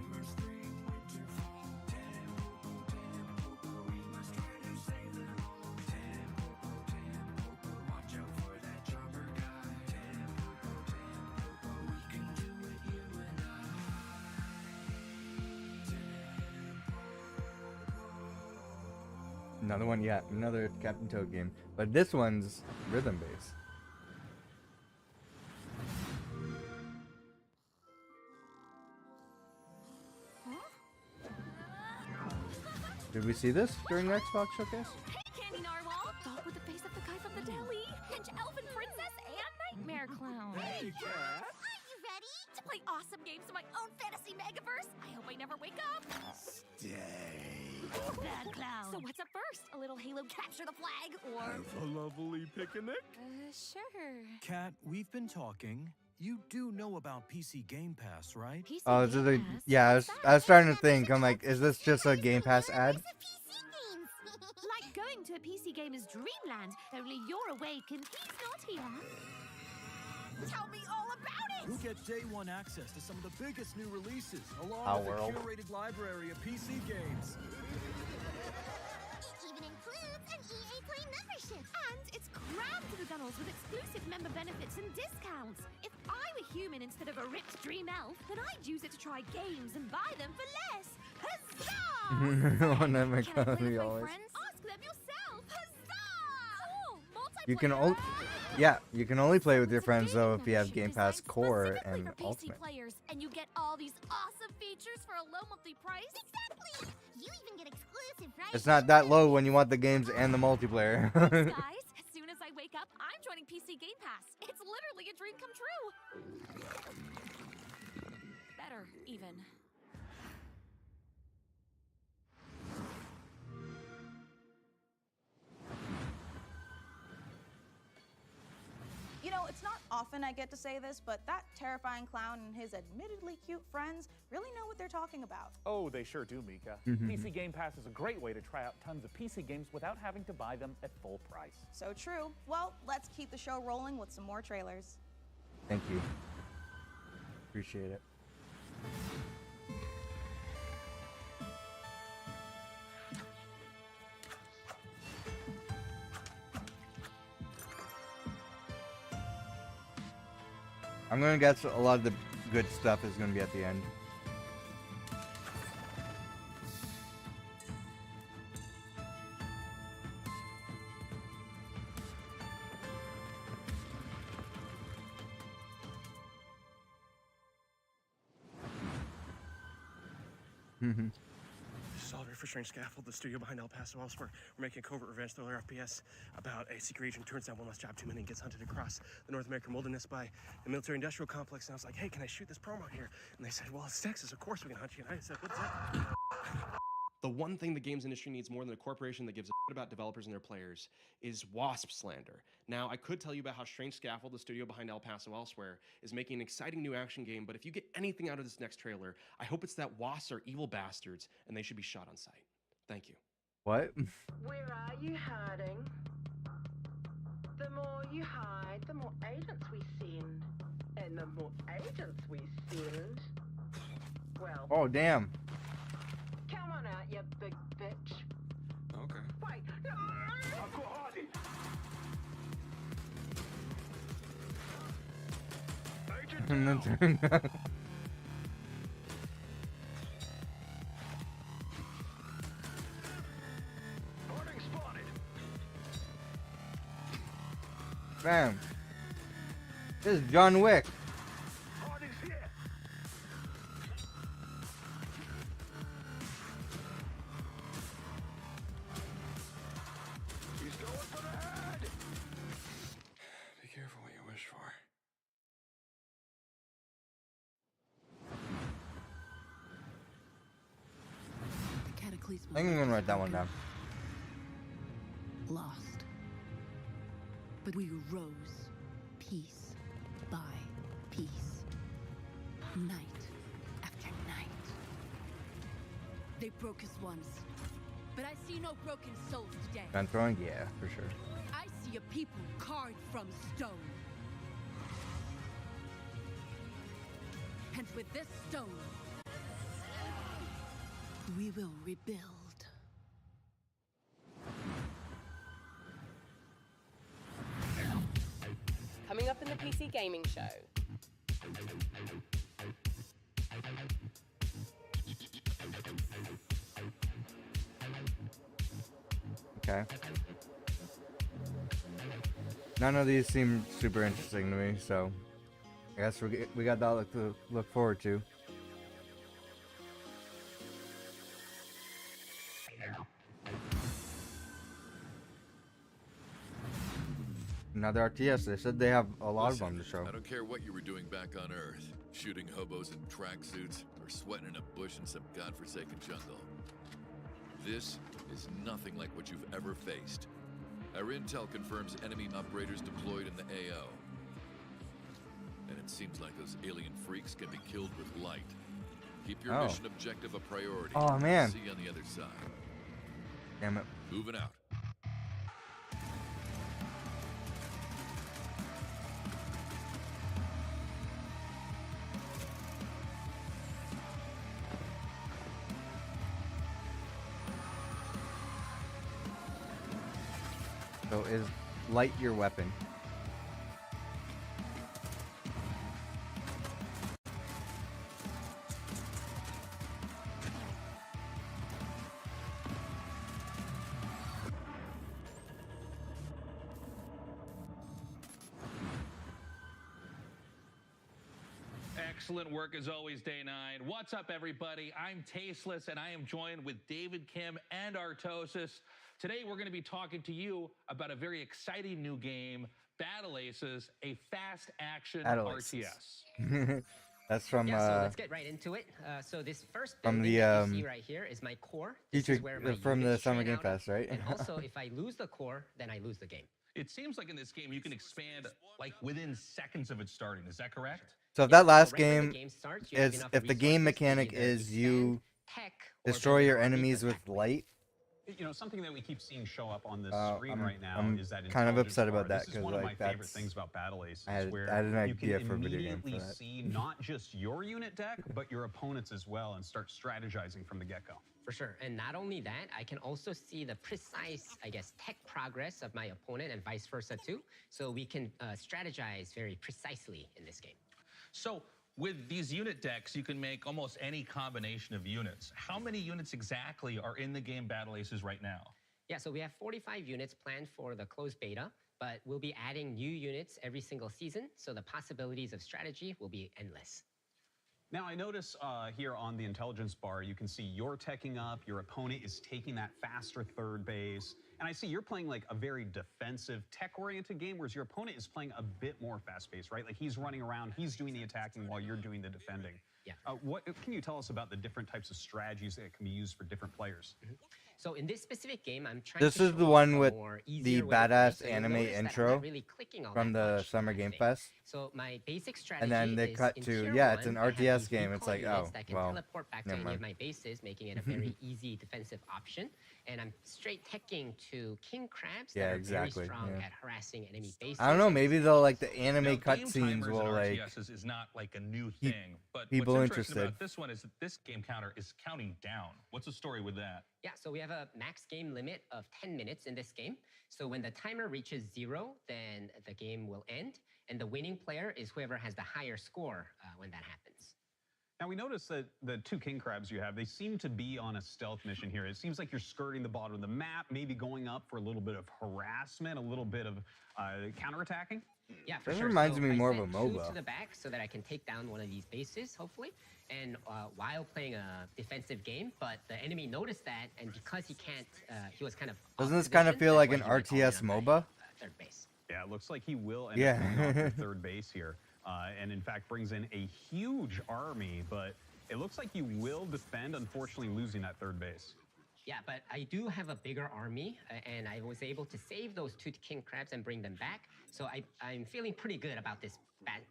Another one, yeah, another Captain Toad game. But this one's rhythm based. Did we see this during the Xbox showcase? Hey, Candy Narwhal! Dog with the face of the guy from the deli! Pinch Elfin Princess and Nightmare Clown! Hey, Cat! Are you ready to play awesome games in my own fantasy megaverse? I hope I never wake up! Stay. Bad Clown! So what's up first? A little Halo capture the flag, or... Have a lovely picnic? Sure. Kat, we've been talking. You do know about PC Game Pass, right? PC Oh, is it a, yeah, I was starting to think, I'm like, is this just a Game Pass ad? Like going to a PC gamer's dreamland, only you're awake and he's not here. Tell me all about it! You'll get day one access to some of the biggest new releases, along Our with world. a curated library of PC games. It even includes an EA Play membership. And it's crammed to the gunnels with exclusive member benefits and discounts. If I were human instead of a ripped dream elf, then I'd use it to try games and buy them for less. Huzzah! On that Can I play with McConaughey my always. friends? Ask them yourself. Huzzah! Cool. You can only, yeah, you can only play with your friends though if you have Game Pass Core and For PC Ultimate. players, and you get all these awesome features for a low monthly price. Exactly. You even get exclusive, right? It's not that low when you want the games and the multiplayer. Guys, as soon as I wake up, I'm joining PC Game Pass. It's literally a dream come true. Better, even. You know, it's not often I get to say this, but that terrifying clown and his admittedly cute friends really know what they're talking about. Oh, they sure do, Mika. Mhm. PC Game Pass is a great way to try out tons of PC games without having to buy them at full price. So true. Well, let's keep the show rolling with some more trailers. Thank you. Appreciate it. I'm gonna guess a lot of the good stuff is gonna be at the end. Solver for Strange Scaffold, the studio behind El Paso elsewhere. We're making a covert revenge thriller FPS about a secret agent turns down one last job too many and gets hunted across the North American wilderness by the military industrial complex. And I was like, hey, can I shoot this promo here? And they said, well, it's Texas, of course we can hunt you. And I said, what's that? The one thing the games industry needs more than a corporation that gives a shit about developers and their players is WASP slander. Now, I could tell you about how Strange Scaffold, the studio behind El Paso elsewhere, is making an exciting new action game, but if you get anything out of this next trailer, I hope it's that WASPs are evil bastards and they should be shot on sight. Thank you. What? Where are you hiding? The more you hide, the more agents we send. And the more agents we send, well... Oh, damn. Come on out, you big bitch. Okay. Wait, no! I've got Hardy! And then turn around. Harding spotted! Bam. This is John Wick. Harding's here! He's going for the head! Be careful what you wish for. The cataclysm. I think I'm gonna write that one down. Lost. But we rose piece by piece. Night after night. They broke us once. But I see no broken souls today. Gun throwing? Yeah, for sure. I see a people carved from stone. And with this stone, we will rebuild. Coming up in the PC Gaming Show. Okay. None of these seem super interesting to me, so I guess we got that to look forward to. Another RTS. They said they have a lot of them to show. I don't care what you were doing back on Earth, shooting hobos in tracksuits or sweating in a bush in some godforsaken jungle. This is nothing like what you've ever faced. Our intel confirms enemy operators deployed in the AO. And it seems like those alien freaks can be killed with light. Keep your mission objective a priority. Oh, man. See you on the other side. Damn it. Moving out. So is light your weapon? Excellent work as always, Day 9. What's up, everybody? I'm Tasteless, and I am joined with David Kim and Artosis. Today, we're going to be talking to you about a very exciting new game, Battle Aces, a fast-action RTS. That's from yeah, so let's get right into it. So this first from building the that you see right here is my core. This is where my from the units Summer train Game out Fest, of. right? And also, if I lose the core, then I lose the game. It seems like in this game, you can expand like within seconds of it starting. Is that correct? So if that last game is, if the game mechanic is you destroy your enemies with light, you know, something that we keep seeing show up on this screen I'm right now kind is that of upset about intelligence that bar. This is because one of like my favorite that's things about Battle Aces, I had where an you idea can for a video game for immediately that. see not just your unit deck, but your opponent's as well, and start strategizing from the get-go. For sure. And not only that, I can also see the precise, I guess, tech progress of my opponent and vice versa too. So we can strategize very precisely in this game. So with these unit decks, you can make almost any combination of units. How many units exactly are in the game Battle Aces right now? Yeah, so we have 45 units planned for the closed beta, but we'll be adding new units every single season, so the possibilities of strategy will be endless. Now, I notice here on the intelligence bar, you can see you're teching up, your opponent is taking that faster third base, and I see you're playing like a very defensive, tech-oriented game, whereas your opponent is playing a bit more fast-paced, right? Like he's running around, he's doing the attacking while you're doing the defending. Yeah. What can you tell us about the different types of strategies that can be used for different players? So in this specific game, I'm trying This to is show the off one a with more the easier way to play. badass So you'll anime notice that I'm intro not really clicking all from that the much Summer in Game thing. Fest. So my basic strategy And then they is cut in to, tier yeah, it's one, an I have RTS these game. decoy It's like, units oh, that can well, teleport back to never any mind. of my bases, making it a very easy defensive option. And I'm straight teching to king crabs that Yeah, are exactly, very strong yeah. at harassing enemy bases. I don't know. Maybe they'll like the anime Now, game cutscenes timers will in like RTS is not like a new keep thing, but people what's interesting interested. about this one is that this game counter is counting down. What's the story with that? Yeah, so we have a max game limit of 10 minutes in this game. So when the timer reaches 0, then the game will end. And the winning player is whoever has the higher score when that happens. Now, we notice that the two king crabs you have, they seem to be on a stealth mission here. It seems like you're skirting the bottom of the map, maybe going up for a little bit of harassment, a little bit of counterattacking. Yeah, for This sure. reminds So me I more of sent a two MOBA. to the back so that I can take down one of these bases, hopefully. And while playing a defensive game, but the enemy noticed that, and because he can't, he was kind of. Doesn't this kind of feel like an RTS MOBA? Third base. Yeah, it looks like he will end Yeah. up going off the third base here. And in fact, brings in a huge army, but it looks like you will defend, unfortunately losing that third base. Yeah, but I do have a bigger army, and I was able to save those two king crabs and bring them back. So I'm feeling pretty good about this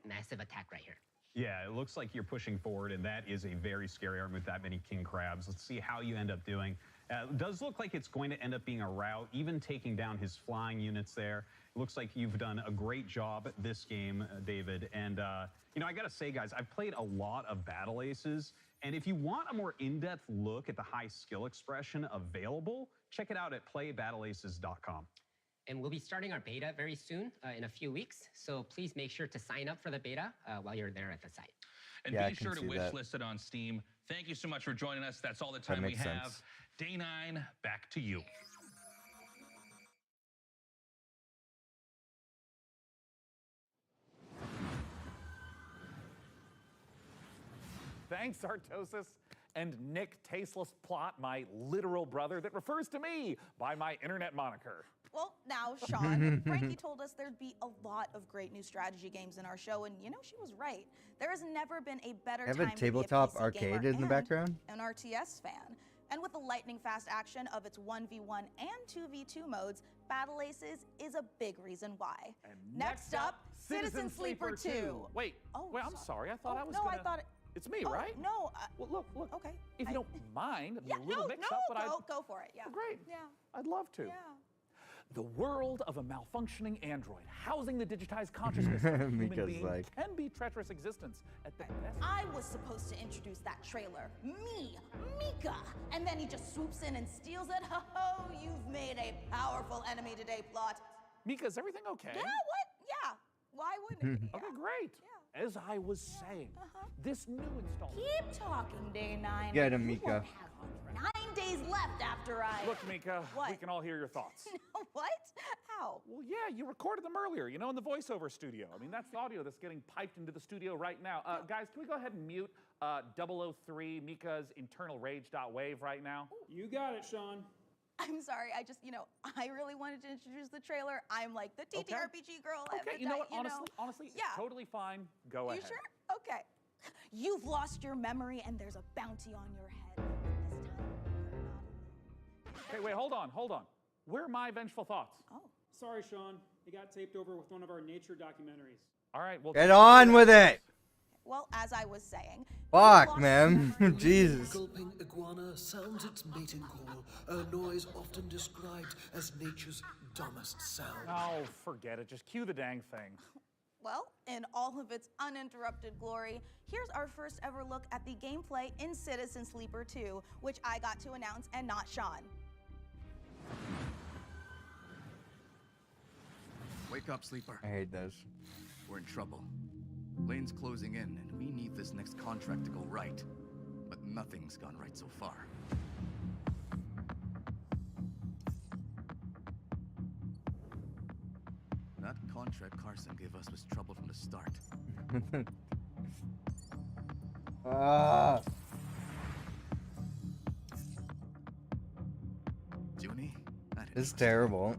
massive attack right here. Yeah, it looks like you're pushing forward, and that is a very scary army with that many king crabs. Let's see how you end up doing. It does look like it's going to end up being a rout, even taking down his flying units there. It looks like you've done a great job at this game, David. And, you know, I got to say, guys, I've played a lot of Battle Aces. And if you want a more in-depth look at the high skill expression available, check it out at playbattleaces.com. And we'll be starting our beta very soon, in a few weeks. So please make sure to sign up for the beta while you're there at the site. And Yeah, I be can sure to see wish that. list it on Steam. Thank you so much for joining us. That's all the time we makes have. sense. Day 9, back to you. Thanks, Artosis. And Nick Tasteless Plot, my literal brother that refers to me by my internet moniker. Well, now, Sean, Frankie told us there'd be a lot of great new strategy games in our show, and you know, she was right. There has never been a better Have time a tabletop to be a PC arcade gamer in the background? and an RTS fan. And with the lightning-fast action of its 1v1 and 2v2 modes, Battle Aces is a big reason why. And next up, Citizen Sleeper 2. Wait, wait, I'm sorry. I thought I was no, gonna... I thought it... It's me, Oh, right? No. Well, look. Okay. If you don't mind, Yeah, a little no, mix-up, but go for it. Yeah. Great. Yeah. I'd love to. Yeah. The world of a malfunctioning android housing the digitized consciousness of a human Mika's being like- can be treacherous existence at the best. I was supposed to introduce that trailer. Me, Mika. And then he just swoops in and steals it. Ho, you've made a powerful enemy today, Plot. Mika, is everything okay? Yeah, what? Yeah. Why wouldn't it be? Okay, great. As I was saying, this new installment. Keep talking, Day 9. Get him, You Mika. won't have 9 days left after I... Look, Mika, What? we can all hear your thoughts. What? How? Well, yeah, you recorded them earlier, you know, in the voiceover studio. I mean, that's the audio that's getting piped into the studio right now. Guys, can we go ahead and mute 003 Mika's internal rage.wave right now? You got it, Sean. I'm sorry, I just, I really wanted to introduce the trailer. I'm like the TTRPG girl. Okay, you know what? Honestly, yeah. totally fine. Go You ahead. sure? Okay. You've lost your memory and there's a bounty on your head. Okay, wait, hold on. Where are my vengeful thoughts? Oh. Sorry, Sean. It got taped over with one of our nature documentaries. All right, well. Get on with it! Well, as I was saying. Fuck, man. Jesus. Gulping iguana sounds its mating call, a noise often described as nature's dumbest sound. Oh, forget it. Just cue the dang thing. Well, in all of its uninterrupted glory, here's our first ever look at the gameplay in Citizen Sleeper 2, which I got to announce and not Sean. Wake up, Sleeper. I hate this. We're in trouble. Lane's closing in, and we need this next contract to go right. But nothing's gone right so far. That contract Carson gave us was trouble from the start. Junie? This is terrible.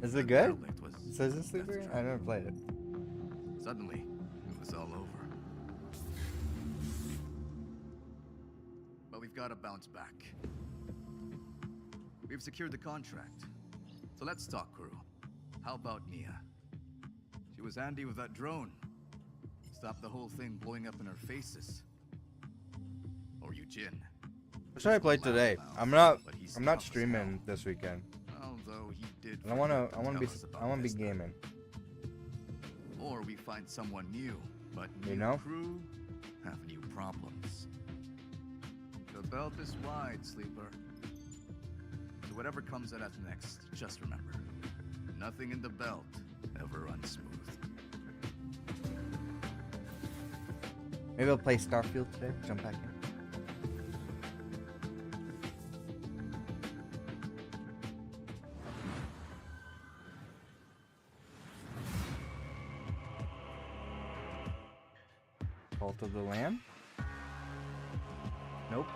Is it good? Citizen Sleeper? I never played it. Suddenly, it was all over. But we've got to bounce back. We've secured the contract. So let's talk, crew. How about Nia? She was handy with that drone. Stopped the whole thing blowing up in our faces. Or Eugene. What should I play today? I'm not streaming this weekend. Although he did. I wanna be gaming. Or we find someone new, but new You know? crew have new problems. The belt is wide, Sleeper. So whatever comes at us next, just remember, nothing in the belt ever runs smooth. Maybe I'll play Starfield today. Jump back in. Cult of the Lamb? Nope.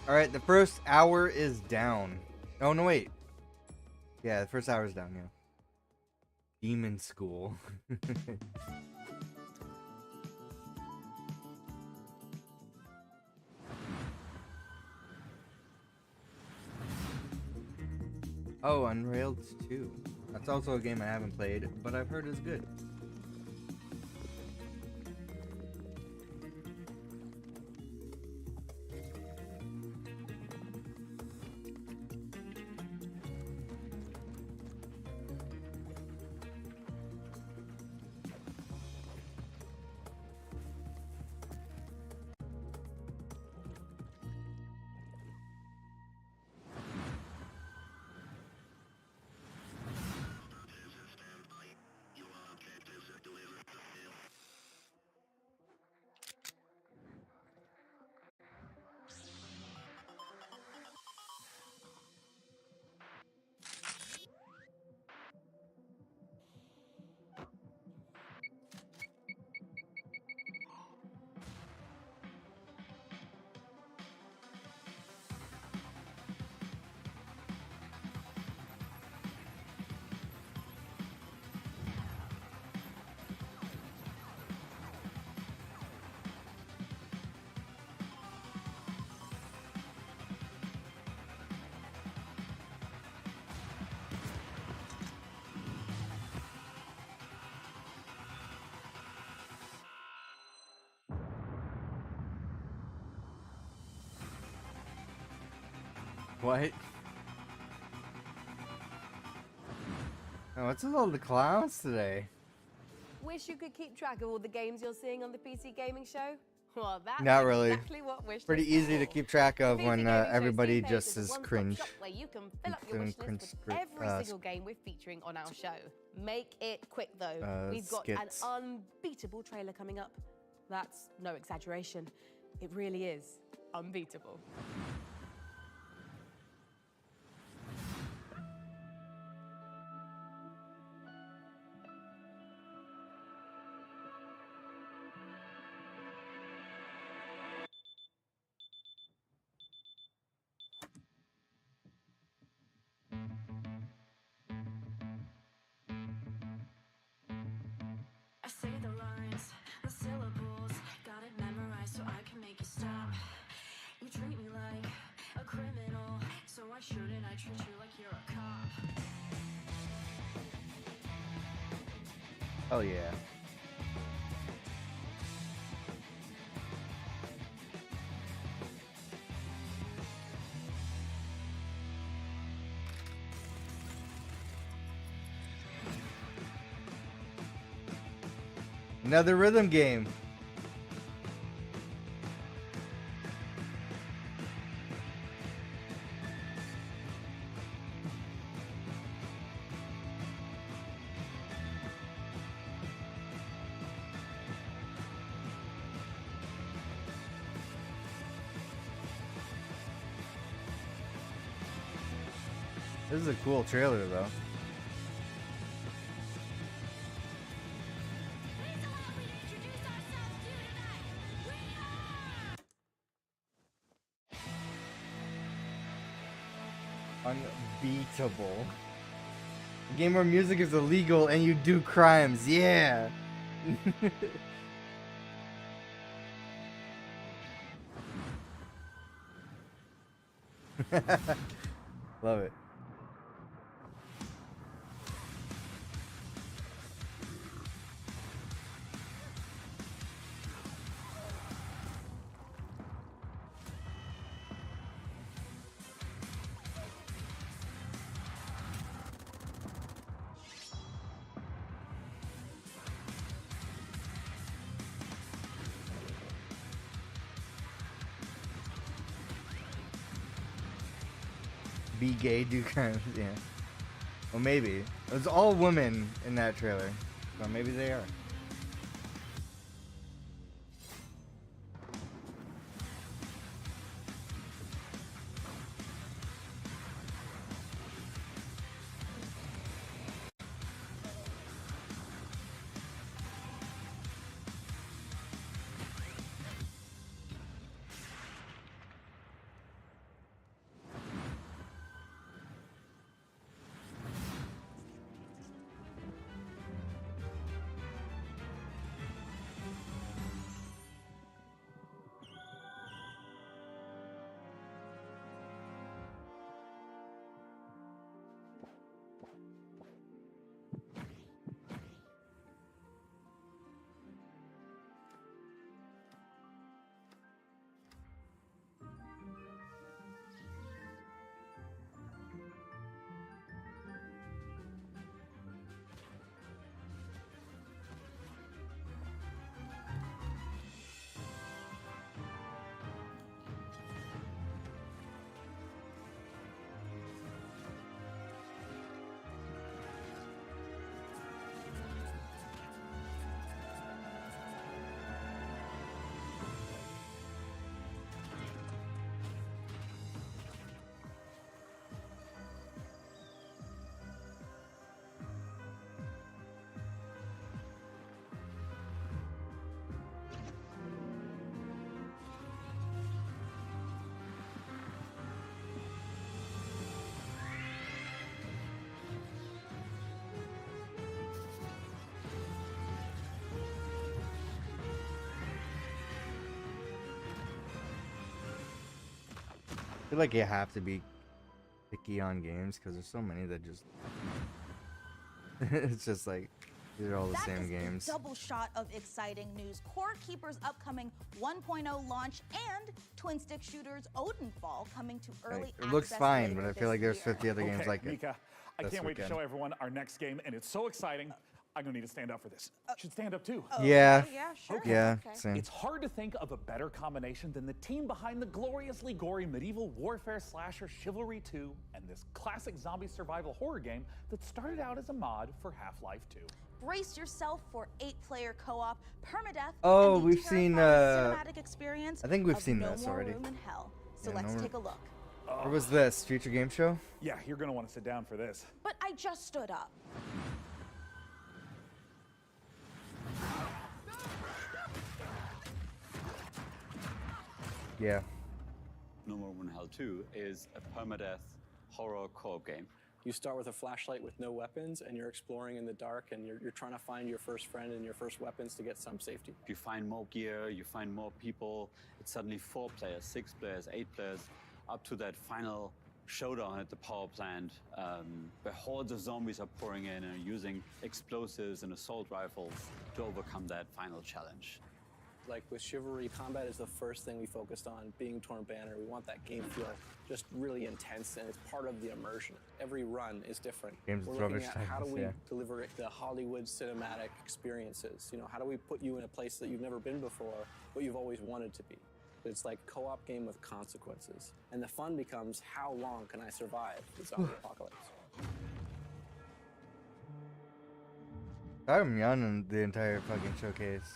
Alright, the first hour is down. Oh, no, wait. Yeah, the first hour is down, yeah. Demon School. Oh, Unrailed 2. That's also a game I haven't played, but I've heard is good. What? Oh, what's with all the clowns today? Wish you could keep track of all the games you're seeing on the PC Gaming Show? Well, that's Not really. exactly what Wish Pretty looks easy to for. keep track of The PC when Gaming Show everybody Steam just page is a one-stop cringe. shop where you can fill up your Doing wish list with cringe every single game we're featuring on our show. Make it quick though. We've got skits. an unbeatable trailer coming up. That's no exaggeration. It really is unbeatable. I say the lines, the syllables, got it memorized so I can make you stop. You treat me like a criminal, so why shouldn't I treat you like you're a cop? Oh yeah. Another rhythm game. This is a cool trailer though. Unbeatable. A game where music is illegal and you do crimes. Yeah. Love it. Be gay, do crimes, yeah. Well, maybe. It's all women in that trailer. So maybe they are. I feel like you have to be picky on games because there's so many that just it's just like these are all the That same is games. a double shot of exciting news. Core Keeper's upcoming 1.0 launch and twin stick shooters Odenfall coming to early Like, access. it looks fine, later but I feel like there's this year. 50 other games Okay, like it. Mika, I this can't wait to weekend. show everyone our next game, and it's so exciting. I'm gonna need to stand up for this. Should stand up too. Yeah. Okay, yeah, sure. Yeah, Okay. same. It's hard to think of a better combination than the team behind the gloriously gory medieval warfare slasher Chivalry 2 and this classic zombie survival horror game that started out as a mod for Half-Life 2. Brace yourself for 8-player co-op, permadeath, Oh, and the we've seen, terrifying cinematic experience I think we've of seen No this More already. Room in Hell. So Yeah, let's No More- take a look. Where was this? Future Game Show? Yeah, you're gonna want to sit down for this. But I just stood up. Yeah. No More Room in Hell 2 is a permadeath horror co-op game. You start with a flashlight with no weapons, and you're exploring in the dark, and you're trying to find your first friend and your first weapons to get some safety. You find more gear, you find more people. It's suddenly 4 players, 6 players, 8 players, up to that final showdown at the power plant, where hordes of zombies are pouring in and are using explosives and assault rifles to overcome that final challenge. Like with Chivalry, combat is the first thing we focused on, being Torn Banner. We want that game feel just really intense, and it's part of the immersion. Every run is different. Games We're with looking rubbish at how do titles, we yeah. deliver the Hollywood cinematic experiences. You know, how do we put you in a place that you've never been before, but you've always wanted to be? It's like a co-op game with consequences. And the fun becomes, how long can I survive the zombie apocalypse? I'm yawning the entire fucking showcase.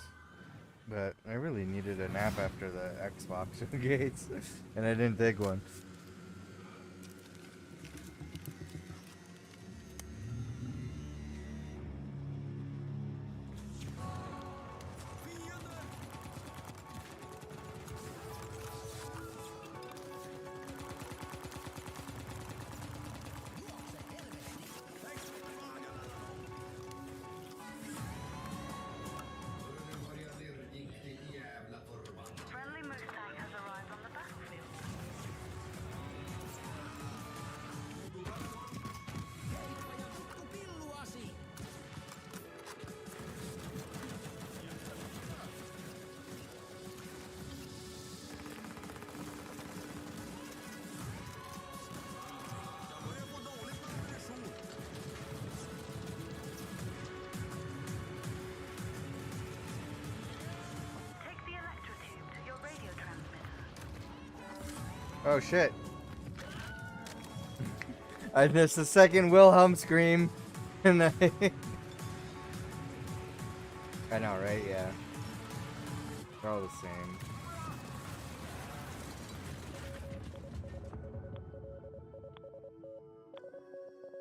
But I really needed a nap after the Xbox showcase. And I didn't take one. Friendly Mustang has arrived on the battlefield. Take the electrotube to your radio transmitter. Oh shit. I missed the second Wilhelm scream. And I know, right? Yeah. They're all the same.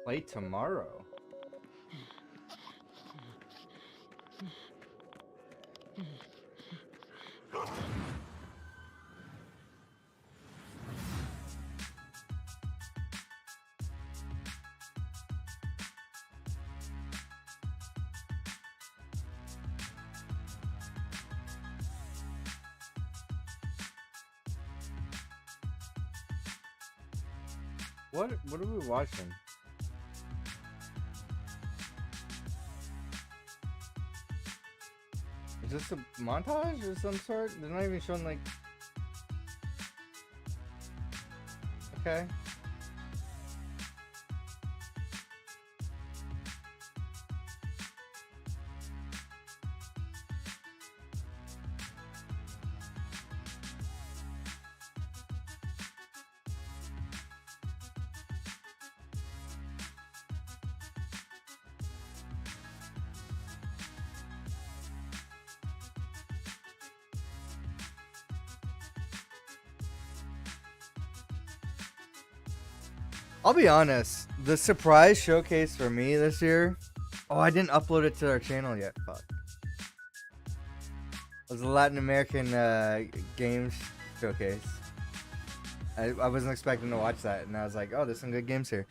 Play tomorrow. What are we watching? Is this a montage of some sort? They're not even showing like. Okay. I'll be honest, the surprise showcase for me this year. Oh, I didn't upload it to our channel yet. Fuck. It was the Latin American games showcase. I wasn't expecting to watch that, and I was like, oh, there's some good games here.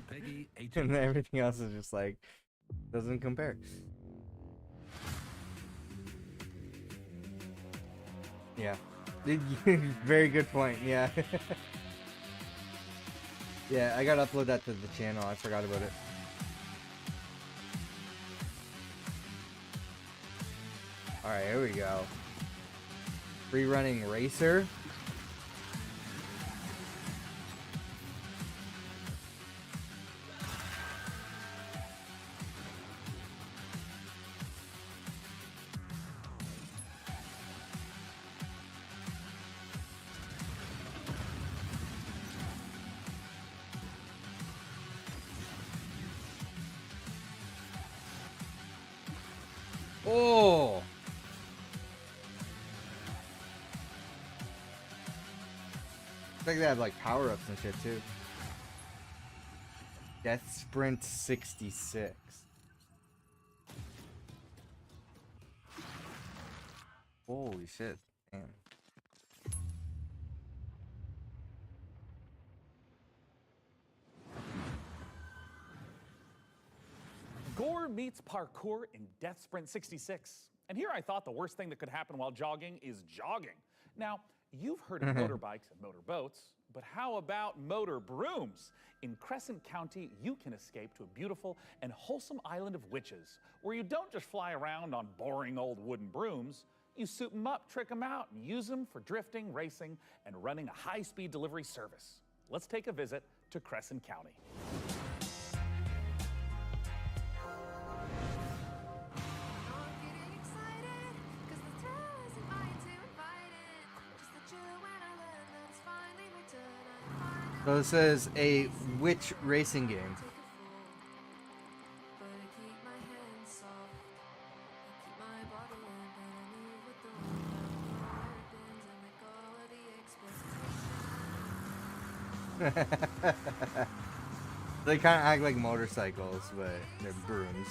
Peggy And everything else is just like, doesn't compare. Yeah. Very good point. Yeah. Yeah, I gotta upload that to the channel. I forgot about it. All right, here we go. Free running racer. Oh! I think they have like power-ups and shit too. Death Sprint 66. Holy shit. Damn. Gore meets parkour in Death Sprint 66. And here I thought the worst thing that could happen while jogging is jogging. Now, you've heard of motorbikes and motorboats, but how about motor brooms? In Crescent County, you can escape to a beautiful and wholesome island of witches, where you don't just fly around on boring old wooden brooms. You soup them up, trick them out, and use them for drifting, racing, and running a high-speed delivery service. Let's take a visit to Crescent County. So this is a witch racing game. They kind of act like motorcycles, but they're brooms.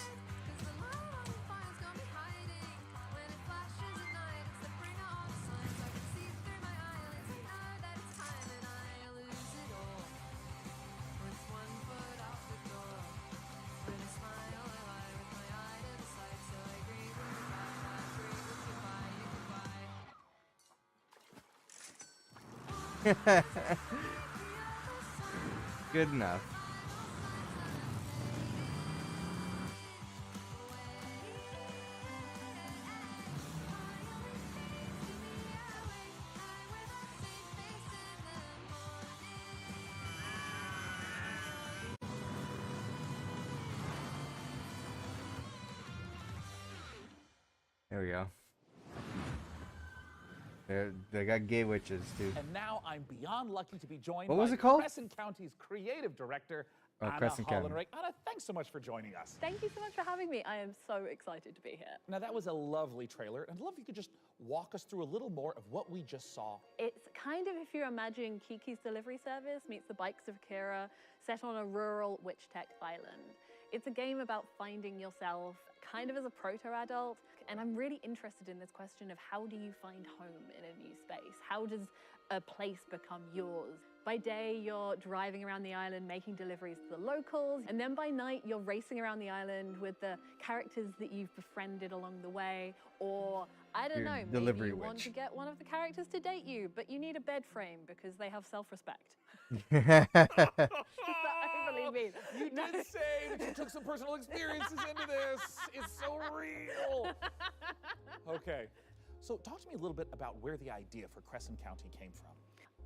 Good enough. There we go. They got gay witches too. And now I'm beyond lucky to be joined What by was it called? Crescent County's creative director, Oh, Anna Crescent County. Hollenreich. Anna, thanks so much for joining us. Thank you so much for having me. I am so excited to be here. Now, that was a lovely trailer, and I'd love if you could just walk us through a little more of what we just saw. It's kind of if you're imagining Kiki's Delivery Service meets the Bikes of Kira, set on a rural witch tech island. It's a game about finding yourself kind of as a proto-adult, and I'm really interested in this question of how do you find home in a new space? How does a place become yours? By day, you're driving around the island, making deliveries to the locals, and then by night, you're racing around the island with the characters that you've befriended along the way, or, I don't Your know, maybe delivery you want witch. to get one of the characters to date you, but you need a bed frame because they have self-respect. Is that overly mean? You did say that you took some personal experiences into this. It's so real. Okay, so talk to me a little bit about where the idea for Crescent County came from.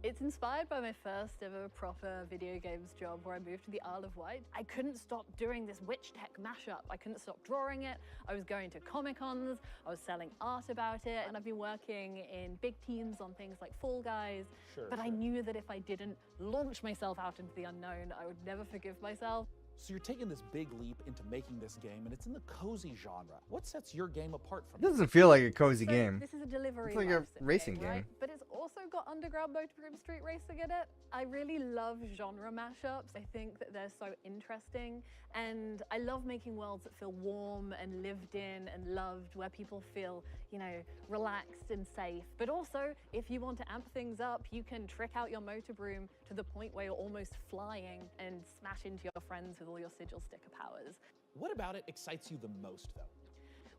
It's inspired by my first ever proper video games job where I moved to the Isle of Wight. I couldn't stop doing this witch tech mashup. I couldn't stop drawing it. I was going to Comic-Cons, I was selling art about it, and I've been working in big teams on things like Fall Guys. But I knew that if I didn't launch myself out into the unknown, I would never forgive myself. So you're taking this big leap into making this game, and it's in the cozy genre. What sets your game apart from It doesn't feel like a cozy So game. This is a delivery It's like a life sim racing right? game. But it's also got underground motorhome street racing in it. I really love genre mashups. I think that they're so interesting, and I love making worlds that feel warm and lived in and loved, where people feel, you know, relaxed and safe. But also, if you want to amp things up, you can trick out your motor broom to the point where you're almost flying and smash into your friends with all your sigil sticker powers. What about it excites you the most, though?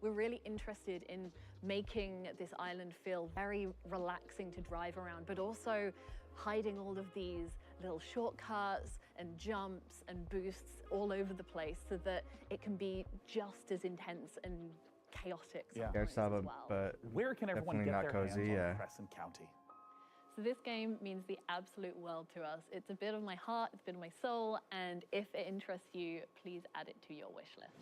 we're really interested in making this island feel very relaxing to drive around, but also hiding all of these little shortcuts and jumps and boosts all over the place so that it can be just as intense and chaotic sometimes as well. But where can everyone definitely get not their cozy, hands yeah. on Crescent County? So this game means the absolute world to us. It's a bit of my heart, it's a bit of my soul, and if it interests you, please add it to your wish list.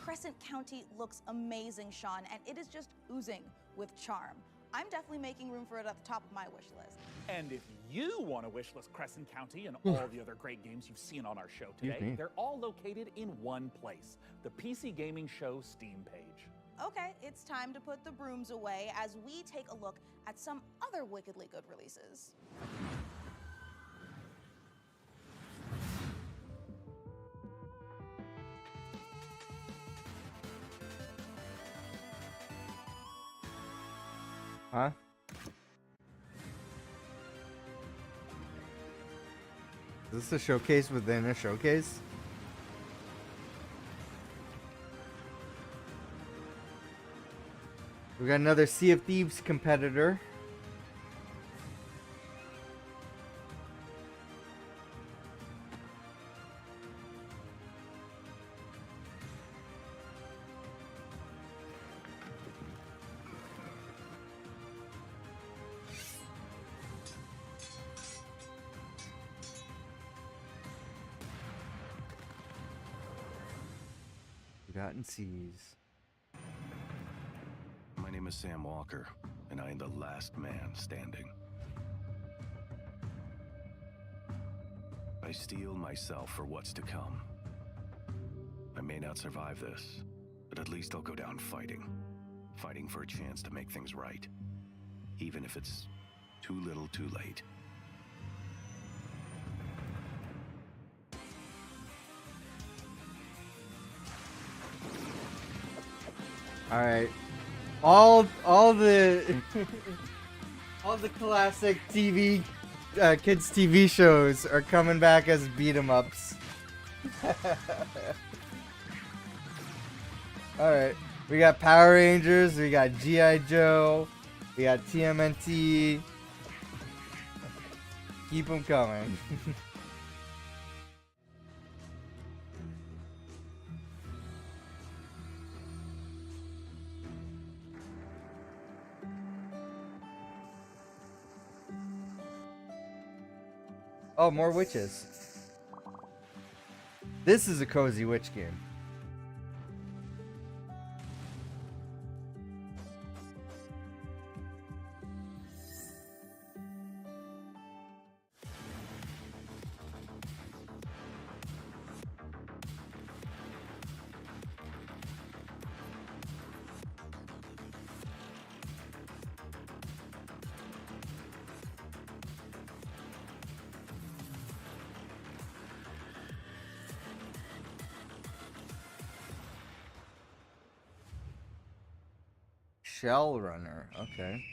Crescent County looks amazing, Sean, and it is just oozing with charm. I'm definitely making room for it at the top of my wish list. And if you want to wish list Crescent County and all the other great games you've seen on our show Excuse today, me. they're all located in one place, the PC Gaming Show Steam page. Okay, it's time to put the brooms away as we take a look at some other wickedly good releases. Huh? Is this a showcase within a showcase? We got another Sea of Thieves competitor. Forgotten Seas. My name is Sam Walker, and I am the last man standing. I steel myself for what's to come. I may not survive this, but at least I'll go down fighting. Fighting for a chance to make things right. Even if it's too little too late. All right, all the all the classic TV kids TV shows are coming back as beat 'em ups. All right, we got Power Rangers, we got G.I. Joe, we got TMNT. Keep them coming. Oh, more witches. This is a cozy witch game. Shell Runner, okay.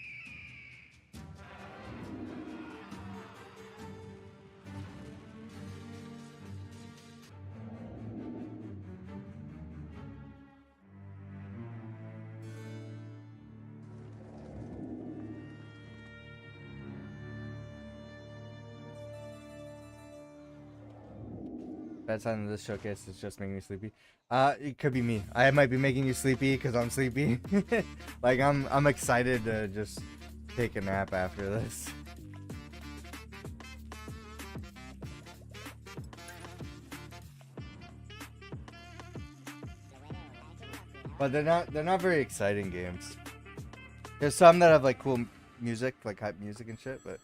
Bad sign of this showcase is just making me sleepy. It could be me. I might be making you sleepy because I'm sleepy. Like I'm excited to just take a nap after this. But they're not very exciting games. There's some that have like cool music, like hype music and shit, but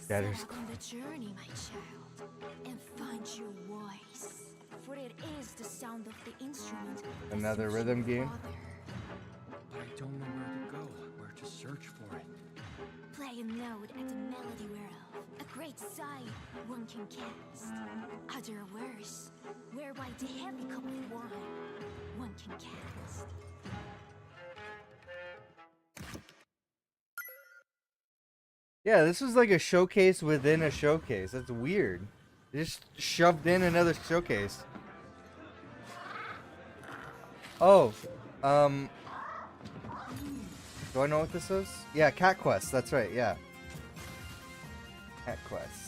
yeah, there's Set out on the journey, my child, and find your voice. For it is the sound of the instrument. that another suits rhythm your game. father. But I don't know where to go, where to search for it. Play a note at the melody whereof a great sight one can cast. Other worse, whereby the heavy cup of wine one can cast. Yeah, this was like a showcase within a showcase. That's weird. They just shoved in another showcase. Oh, do I know what this is? Yeah, Cat Quest. That's right. Yeah, Cat Quest.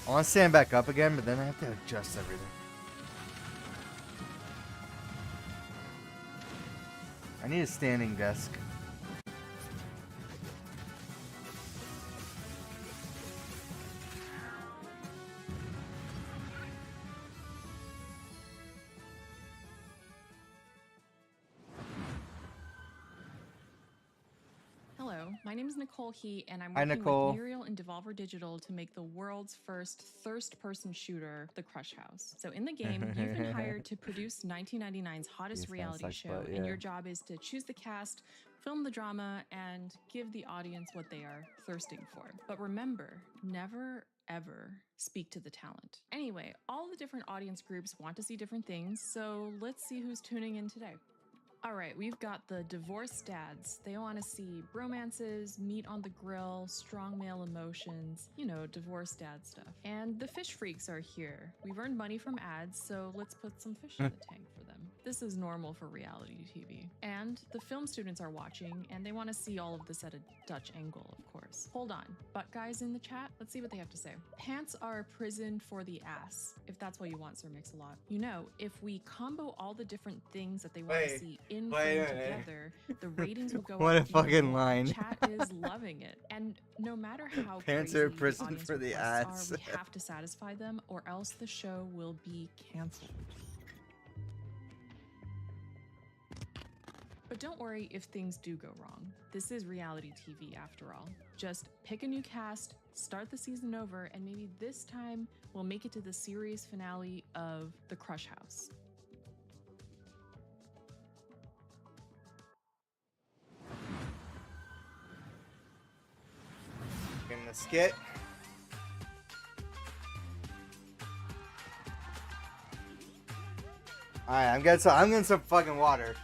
I want to stand back up again, but then I have to adjust everything. I need a standing desk. Hello, my name is Nicole He, and I'm Hi, working Nicole. with Muriel and Devolver Digital to make the world's first thirst-person shooter, The Crush House. So in the game, you've been hired to produce 1999's hottest Yes, man, reality sucks, show, but and yeah. your job is to choose the cast, film the drama, and give the audience what they are thirsting for. But remember, never ever speak to the talent. Anyway, all the different audience groups want to see different things, so let's see who's tuning in today. All right, we've got the divorced dads. They want to see bromances, meat on the grill, strong male emotions, you know, divorced dad stuff. And the fish freaks are here. We've earned money from ads, so let's put some fish in the tank for them. This is normal for reality TV. And the film students are watching, and they want to see all of this at a Dutch angle, of course. Hold on, butt guys in the chat, let's see what they have to say. Pants are a prison for the ass, if that's what you want, Sir Mix-a-Lot. You know, if we combo all the different things that they want to Wait, see in wait a frame minute. together, the ratings will go What up a fucking even more. line. Chat is loving it. And no matter how Pants crazy are a the prison audience for the requests ass. are, we have to satisfy them, or else the show will be canceled. But don't worry if things do go wrong. This is reality TV after all. Just pick a new cast, start the season over, and maybe this time we'll make it to the series finale of The Crush House. In the skit. Alright, I'm getting some fucking water.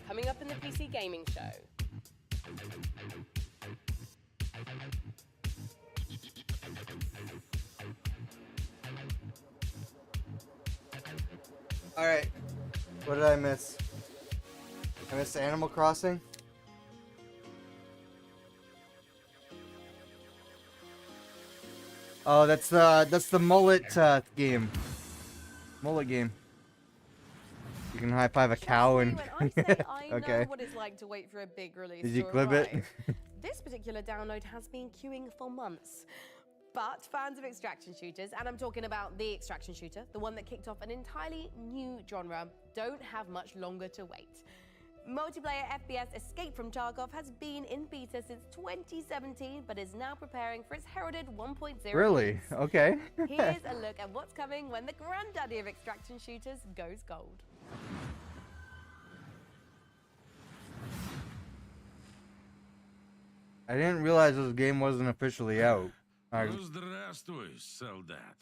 Coming up in the PC Gaming Show. Alright. What did I miss? I missed Animal Crossing? Oh, that's the mullet game. Mullet game. You can high five a cow and. When I say I Okay. know what it's like to wait for a big release Did you to clip it? arrive. This particular download has been queuing for months. But fans of extraction shooters, and I'm talking about the extraction shooter, the one that kicked off an entirely new genre, don't have much longer to wait. Multiplayer FPS Escape from Tarkov has been in beta since 2017, but is now preparing for its heralded 1.0 Really? release. Okay. Here's a look at what's coming when the granddaddy of extraction shooters goes gold. I didn't realize this game wasn't officially out. Ну, здравствуй, солдат.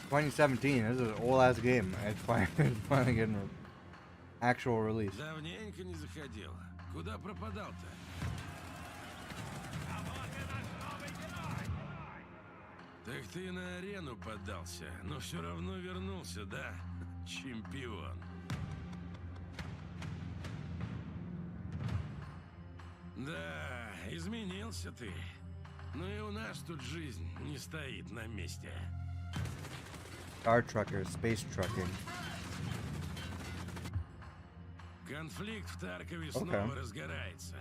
2017. This is an old ass game. It's finally getting an actual release. Давненько не заходил. Куда пропадал-то? Так ты на арену поддался, но все равно вернулся, да? Чемпион. Да, изменился ты. Но и у нас тут жизнь не стоит на месте. Star Trucker, space trucking. Конфликт в Таркове снова разгорается.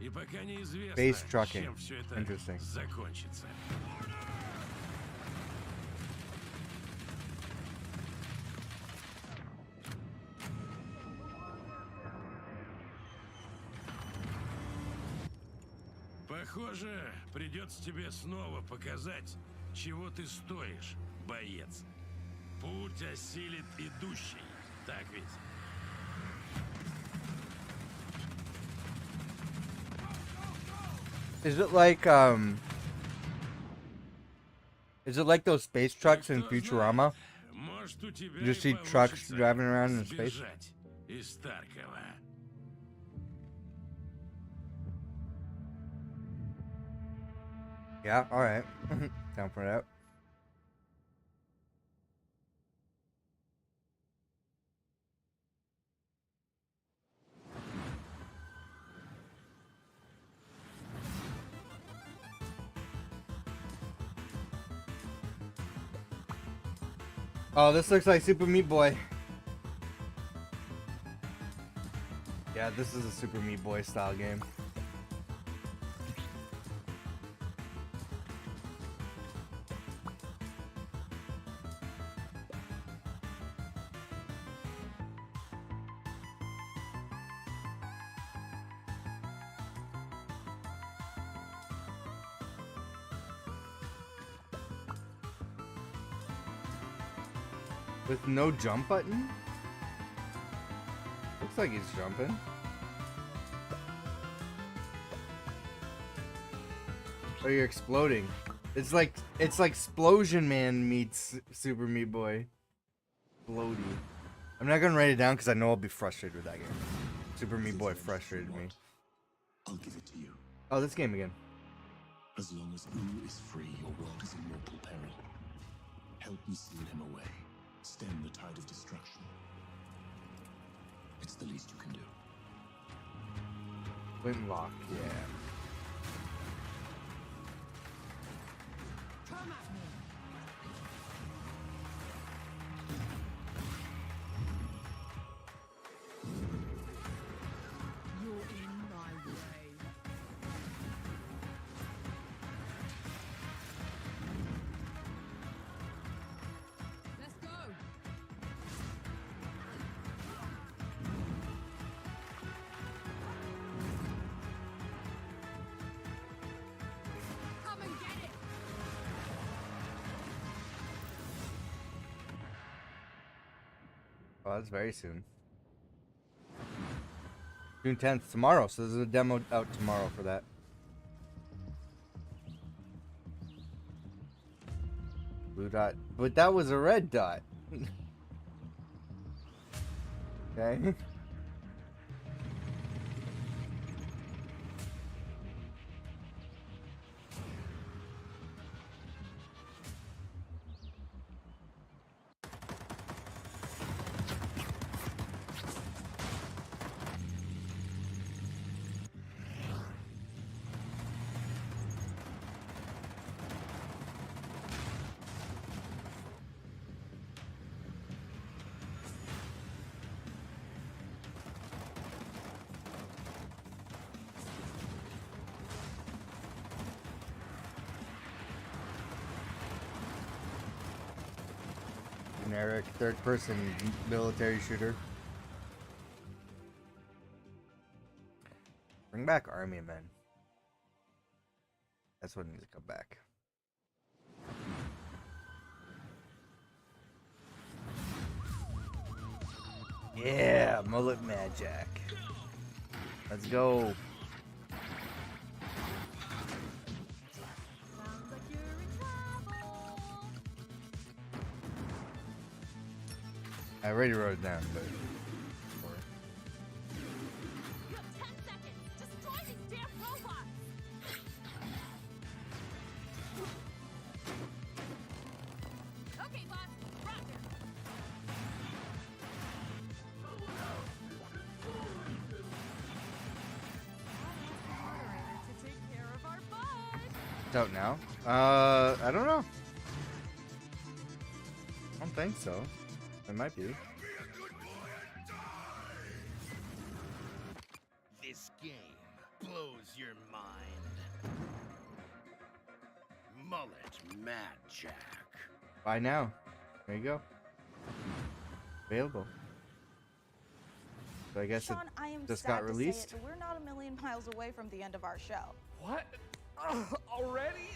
И пока неизвестно, Space trucking. чем все это Interesting. закончится. Похоже, придется тебе снова показать, чего ты стоишь, боец. Путь осилит идущий, так ведь? Is it like those space trucks in Futurama? Может, у тебя You just и see trucks получится driving around in space? сбежать из Таркова. Yeah, alright. Down for that. Oh, this looks like Super Meat Boy. Yeah, this is a Super Meat Boy style game. With no jump button? Looks like he's jumping. Oh, you're exploding. It's like Explosion Man meets Super Meat Boy. Explodey. I'm not gonna write it down because I know I'll be frustrated with that game. Super Meat Boy frustrated me. I'll give it to you. Oh, this game again. As long as Uru is free, your world is in mortal peril. Help me seal him away. Stem the tide of destruction. It's the least you can do. Flintlock, yeah. Come at me. You're in my way. Let's go. Come and get it. Oh, that's very soon. June 10th, tomorrow. So there's a demo out tomorrow for that. Blue dot. But that was a red dot. Okay. generic third-person military shooter. Bring back Army Men. That's what needs to come back. Yeah, Mullet Mad Jack. Let's go. I already wrote it down, but. Out now? I don't know. I don't think so. It might be. This game blows your mind. Mullet Mad Jack. Buy now. There you go. Available. So I guess Sean, I am it just sad got to say released. it, but we're not a million miles away from the end of our show. What? Already?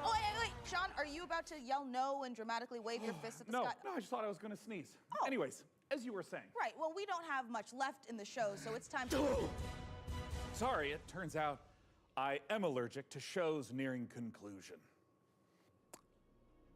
Oh, wait. Sean, are you about to yell no and dramatically wave your fist at the No, sky? I just thought I was going to sneeze. Anyways, as you were saying. Right, well, we don't have much left in the show, so it's time to... Sorry, it turns out I am allergic to shows nearing conclusion.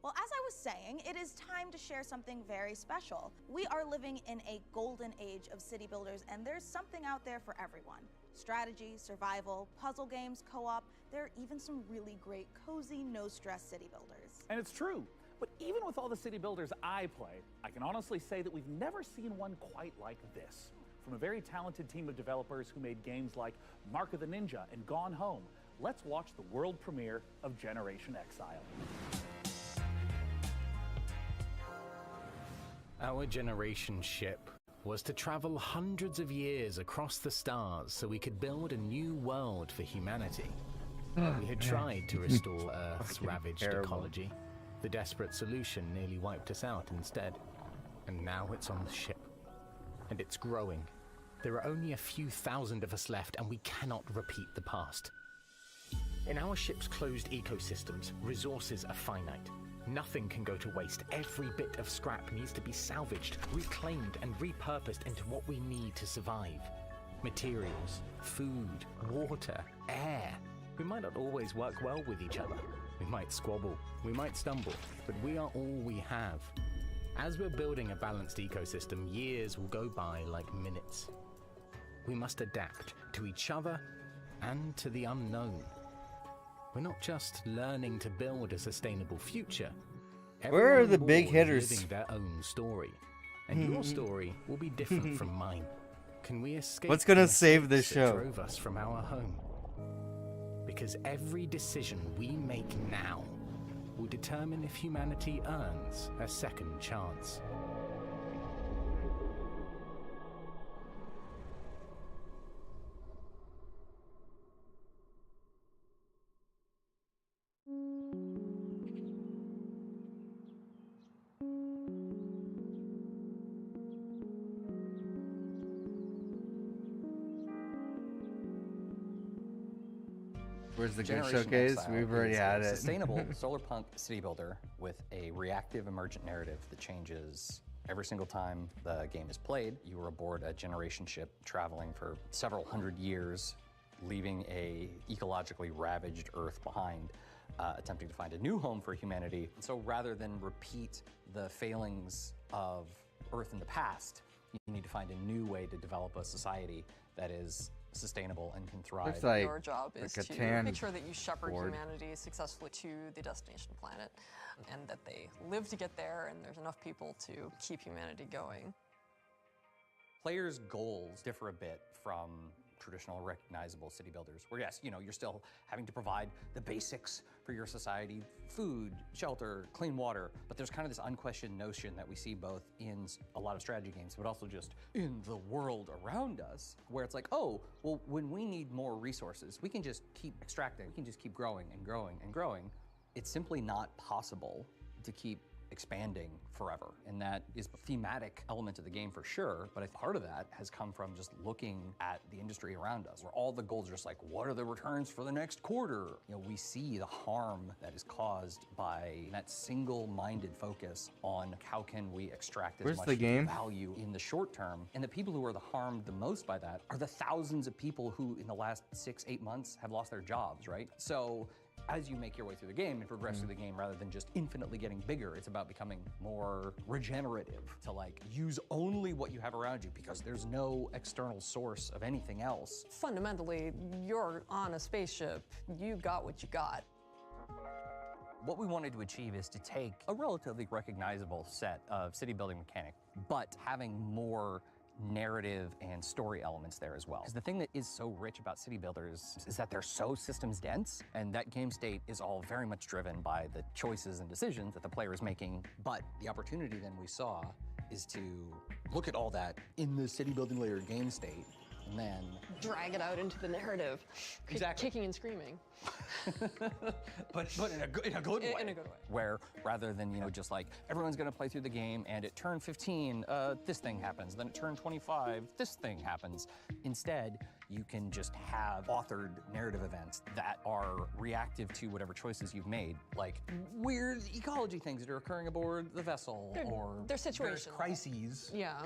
Well, as I was saying, it is time to share something very special. We are living in a golden age of city builders, and there's something out there for everyone. Strategy, survival, puzzle games, co-op, there are even some really great, cozy, no-stress city builders. And it's true. But even with all the city builders I play, I can honestly say that we've never seen one quite like this. From a very talented team of developers who made games like Mark of the Ninja and Gone Home, let's watch the world premiere of Generation Exile. Our generation ship was to travel hundreds of years across the stars so we could build a new world for humanity. We had tried to restore Earth's ravaged ecology. The desperate solution nearly wiped us out instead. And now it's on the ship. And it's growing. There are only a few thousand of us left, and we cannot repeat the past. In our ship's closed ecosystems, resources are finite. Nothing can go to waste. Every bit of scrap needs to be salvaged, reclaimed, and repurposed into what we need to survive. Materials, food, water, air. We might not always work well with each other. We might squabble, we might stumble, but we are all we have. As we're building a balanced ecosystem, years will go by like minutes. We must adapt to each other and to the unknown. We're not just learning to build a sustainable future. Where are the Everyone big on board is hitters? living their own story, and your story will be different from mine. Can we escape? What's gonna the save this mistakes that show? drove us from our home? Because every decision we make now will determine if humanity earns a second chance. Where's the good Generation showcase? Exile We've already is had a it. Sustainable solarpunk city builder with a reactive emergent narrative that changes every single time the game is played. You are aboard a generation ship traveling for several hundred years, leaving a ecologically ravaged Earth behind, attempting to find a new home for humanity. So rather than repeat the failings of Earth in the past, you need to find a new way to develop a society that is sustainable and can thrive. Looks like Your job is a to Catan make sure that you shepherd board. humanity successfully to the destination planet, and that they live to get there, and there's enough people to keep humanity going. Players' goals differ a bit from traditional recognizable city builders, where yes, you know, you're still having to provide the basics for your society, food, shelter, clean water, but there's kind of this unquestioned notion that we see both in a lot of strategy games, but also just in the world around us, where it's like, oh, well, when we need more resources, we can just keep extracting, we can just keep growing and growing and growing. It's simply not possible to keep expanding forever. And that is a thematic element of the game for sure, but I think part of that has come from just looking at the industry around us, where all the goals are just like, what are the returns for the next quarter? You know, we see the harm that is caused by that single-minded focus on how can we extract as Where's much the game? value in the short term. And the people who are the harmed the most by that are the thousands of people who in the last 6-8 months have lost their jobs, right? So as you make your way through the game and progress through the game, rather than just infinitely getting bigger, it's about becoming more regenerative, to like use only what you have around you because there's no external source of anything else. Fundamentally, you're on a spaceship. You got what you got. What we wanted to achieve is to take a relatively recognizable set of city building mechanics, but having more narrative and story elements there as well. Because the thing that is so rich about city builders is that they're so systems dense, and that game state is all very much driven by the choices and decisions that the player is making. But the opportunity then we saw is to look at all that in the city building layer game state, and then Drag it out into the narrative. Exactly. Kicking and screaming. but in a good way. In a good way. Where rather than, you know, just like everyone's gonna play through the game and at turn 15, this thing happens, then at turn 25, this thing happens. Instead, you can just have authored narrative events that are reactive to whatever choices you've made, like weird ecology things that are occurring aboard the vessel, or They're various situational. crises, Yeah.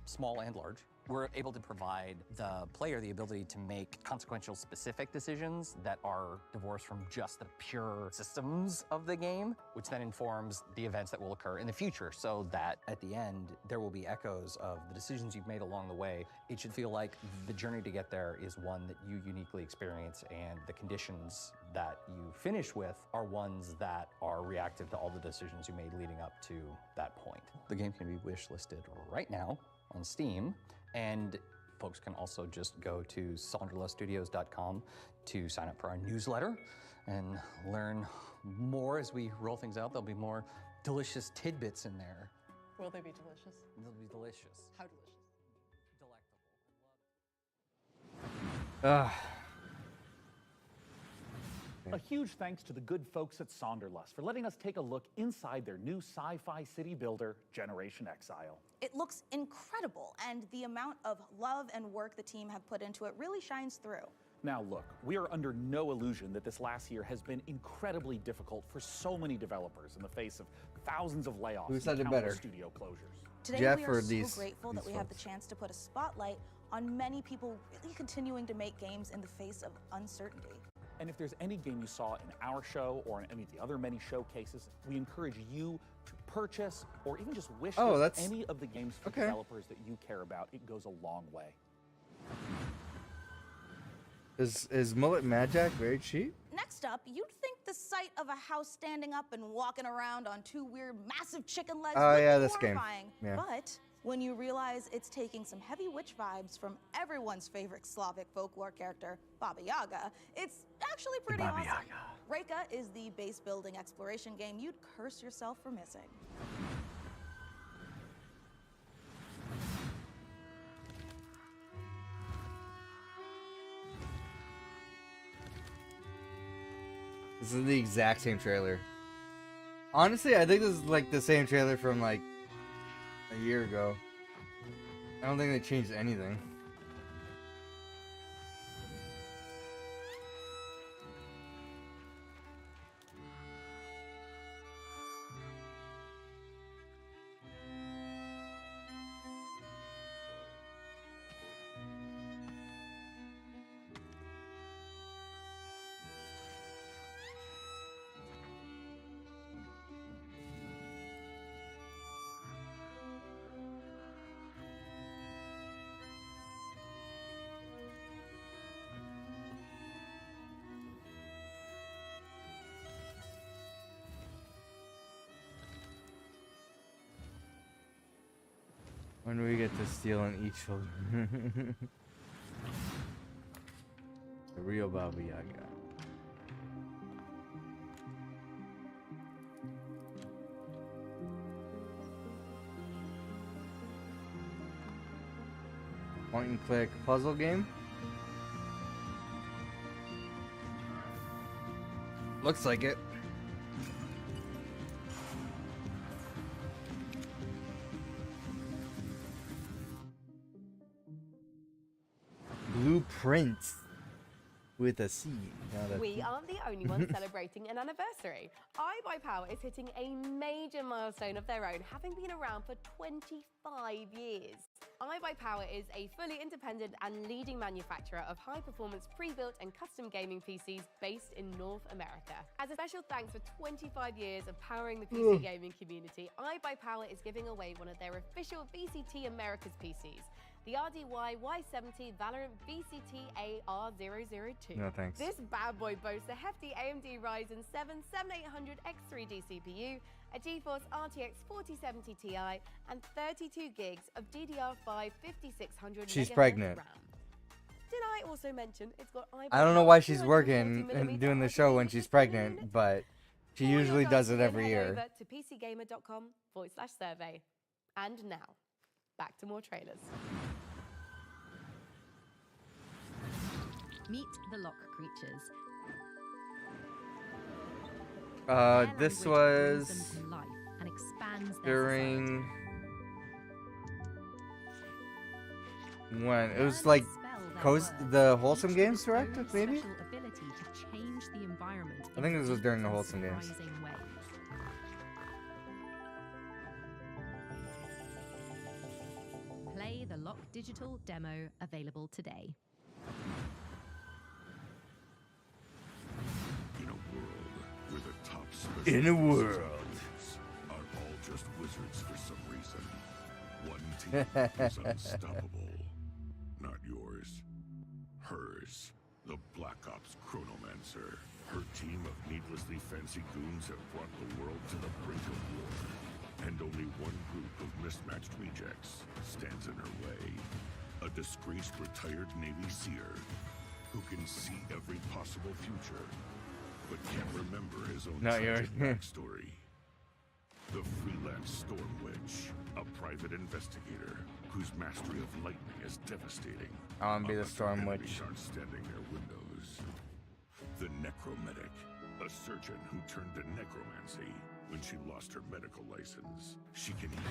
small and large. We're able to provide the player the ability to make consequential specific decisions that are divorced from just the pure systems of the game, which then informs the events that will occur in the future, so that at the end, there will be echoes of the decisions you've made along the way. It should feel like the journey to get there is one that you uniquely experience, and the conditions that you finish with are ones that are reactive to all the decisions you made leading up to that point. The game can be wish listed right now on Steam, and folks can also just go to sonderluststudios.com to sign up for our newsletter and learn more as we roll things out. There'll be more delicious tidbits in there. Will they be delicious? They'll be delicious. How delicious? A huge thanks to the good folks at Sonderlust for letting us take a look inside their new sci-fi city builder, Generation Exile. It looks incredible, and the amount of love and work the team have put into it really shines through. Now look, we are under no illusion that this last year has been incredibly difficult for so many developers in the face of thousands of layoffs Who said and it countless better? studio closures. Today Jeff we or are so these grateful that we have the folks? chance to put a spotlight on many people really continuing to make games in the face of uncertainty. And if there's any game you saw in our show or in any of the other many showcases, we encourage you to purchase or even just wish Oh, list that's- any of the games for okay. developers that you care about. It goes a long way. Is Mullet Mad Jack very cheap? Next up, you'd think the sight of a house standing up and walking around on two weird, massive chicken legs Oh, would yeah, be this game. horrifying. Yeah. But when you realize it's taking some heavy witch vibes from everyone's favorite Slavic folklore character, Baba Yaga, it's actually pretty Baba awesome. Reka is the base building exploration game you'd curse yourself for missing. This is the exact same trailer. Honestly, I think this is like the same trailer from like a year ago. I don't think they changed anything. When do we get to steal on each shoulder? The real Baba Yaga. Point and click puzzle game. Looks like it. Prince with a C. Not a We P. aren't the only ones celebrating an anniversary. iBuyPower is hitting a major milestone of their own, having been around for 25 years. iBuyPower is a fully independent and leading manufacturer of high-performance pre-built and custom gaming PCs based in North America. As a special thanks for 25 years of powering the PC gaming community, iBuyPower is giving away one of their official VCT Americas PCs, the RDY Y70 Valorant VCT AR002. No thanks. This bad boy boasts a hefty AMD Ryzen 7 7800X3D CPU, a GeForce RTX 4070 Ti, and 32 gigs of DDR5 5600 She's megahertz pregnant. RAM. Did I also mention it's got I don't know why she's working and doing the show when she's pregnant, but she usually does it every year. Over to pcgamer.com/survey. And now, back to more trailers. Meet the Lock Creatures. This was Them to life and expands their during when it was like the Wholesome Games Direct, maybe. special ability to change the environment. I think in this was during the deep and Wholesome Games. surprising ways. Play the Lock Digital demo available today. In a world where the top In a world. specialists are all just wizards for some reason, one team is unstoppable. Not yours. Hers. The Black Ops Chronomancer. Her team of needlessly fancy goons have brought the world to the brink of war. And only one group of mismatched rejects stands in her way. A disgraced retired Navy SEER who can see every possible future, but can't remember his own Not tragic yours. backstory. The freelance Storm Witch, a private investigator whose mastery of lightning is devastating. I want to be the unless Storm enemies Witch. aren't standing their windows. The Necromedic, a surgeon who turned to necromancy when she lost her medical license. She can heal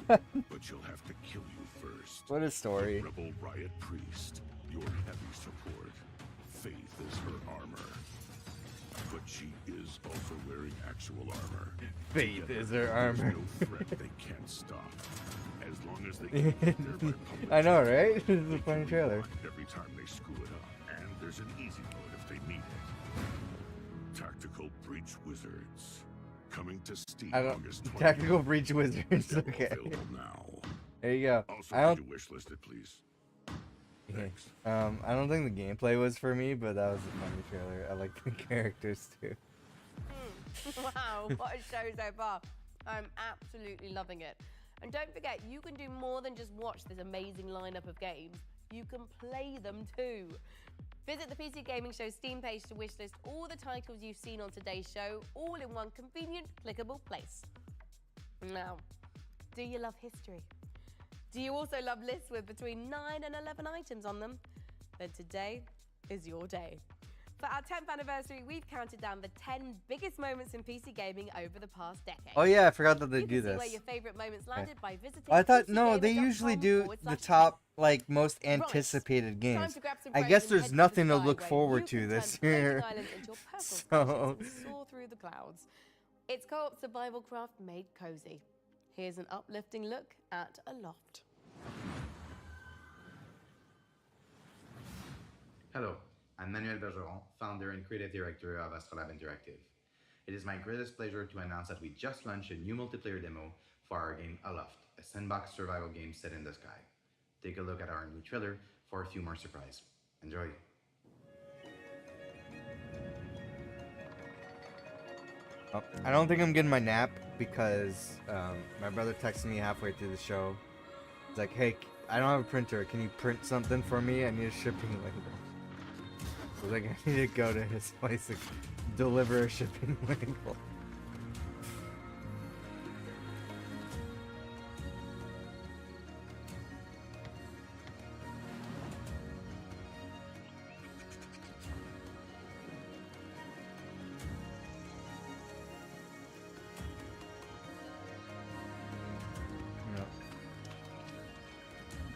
you, but she'll have to kill you first. What a story. The Rebel Riot Priest, your heavy support. Faith is her armor. But she is also wearing actual armor. Faith Together, is her there's armor. no threat they can't stop. As long as they can get there by public I know, transport, right? This is a they funny can trailer. walk every time they screw it up. And there's an easy mode if they need it. Tactical Breach Wizards. Coming to Steam I don't. August 20th. Tactical Breach Wizards. Demo Okay. available now. There you go. Also, I could don't. you wish listed, please? I don't think the gameplay was for me, but that was a funny trailer. I like the characters too. Wow, what a show so far. I'm absolutely loving it. And don't forget, you can do more than just watch this amazing lineup of games. You can play them too. Visit the PC Gaming Show Steam page to wishlist all the titles you've seen on today's show, all in one convenient, clickable place. Now, do you love history? Do you also love lists with between 9 and 11 items on them? Then today is your day. For our 10th anniversary, we've counted down the 10 biggest moments in PC gaming over the past decade. Oh yeah, I forgot that they You do can see this. where your favorite moments landed by visiting I thought no, they PCGamer.com usually do the /10. top like most anticipated games. to grab some I friends guess and there's head to the nothing to sky look where forward you to can this turn year. floating islands into your personal So stations and soar through the clouds. It's co-op survival craft made cozy. Here's an uplifting look at Aloft. Hello, I'm Manuel Bergeron, founder and creative director of Astrolab Interactive. It is my greatest pleasure to announce that we just launched a new multiplayer demo for our game Aloft, a sandbox survival game set in the sky. Take a look at our new trailer for a few more surprises. Enjoy. Oh, I don't think I'm getting my nap because my brother texted me halfway through the show. He's like, "Hey, I don't have a printer. Can you print something for me? I need a shipping label." So I was like, I need to go to his place to deliver a shipping label.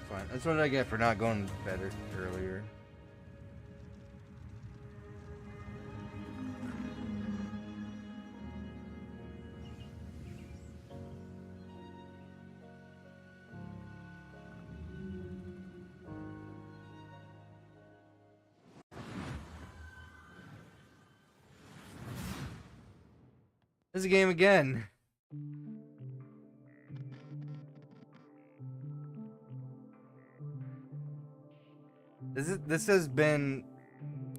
Fine. That's what I get for not going to bed earlier. There's a game again. This has been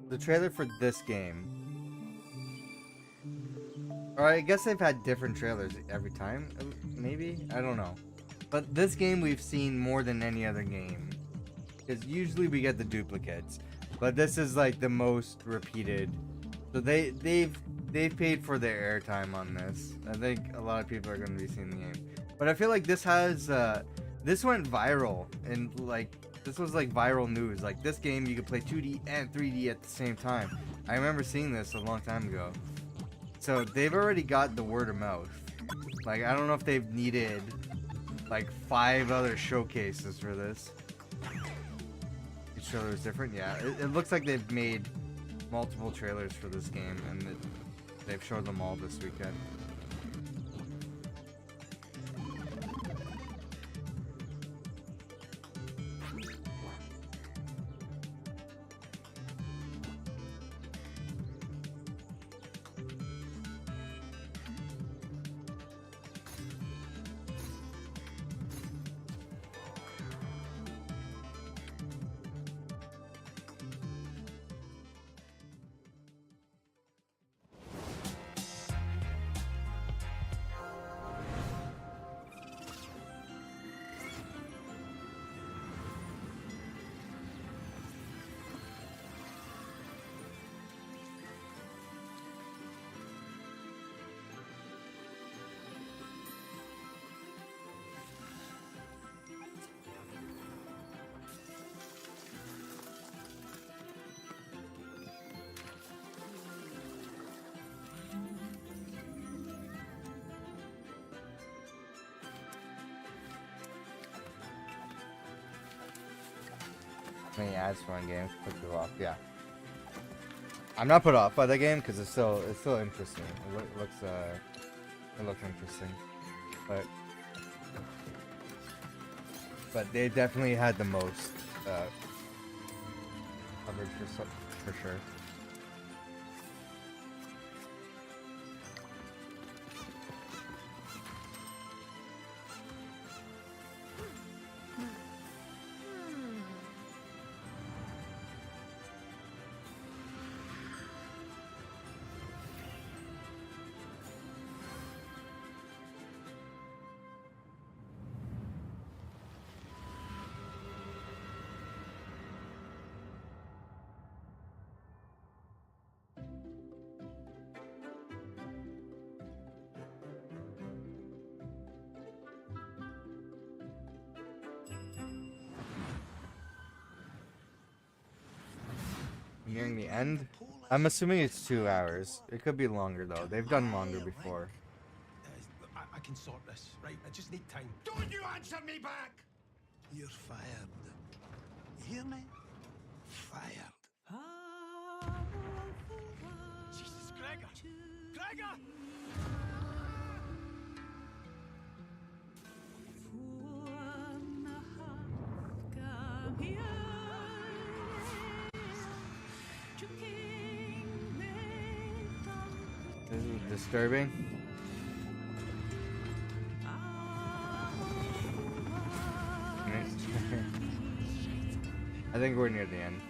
the trailer for this game. Or I guess they've had different trailers every time, maybe? I don't know. But this game we've seen more than any other game. Because usually we get the duplicates. But this is like the most repeated. So they've paid for their airtime on this. I think a lot of people are going to be seeing the game. But I feel like this has, this went viral. And like, this was like viral news. Like this game you could play 2D and 3D at the same time. I remember seeing this a long time ago. So they've already got the word of mouth. Like I don't know if they've needed like 5 other showcases for this. Each trailer is different. Yeah, it looks like they've made multiple trailers for this game and they've showed them all this weekend. Many ads for one game put you off. Yeah, I'm not put off by the game because it's still interesting. It looks interesting, but they definitely had the most coverage for sure. Nearing the end? I'm assuming it's 2 hours. It could be longer though. They've done longer before. I can sort this, right? I just need time. Don't you answer me back! You're fired. You hear me? Fired. Jesus, Gregor! Gregor! This is disturbing. I think we're near the end.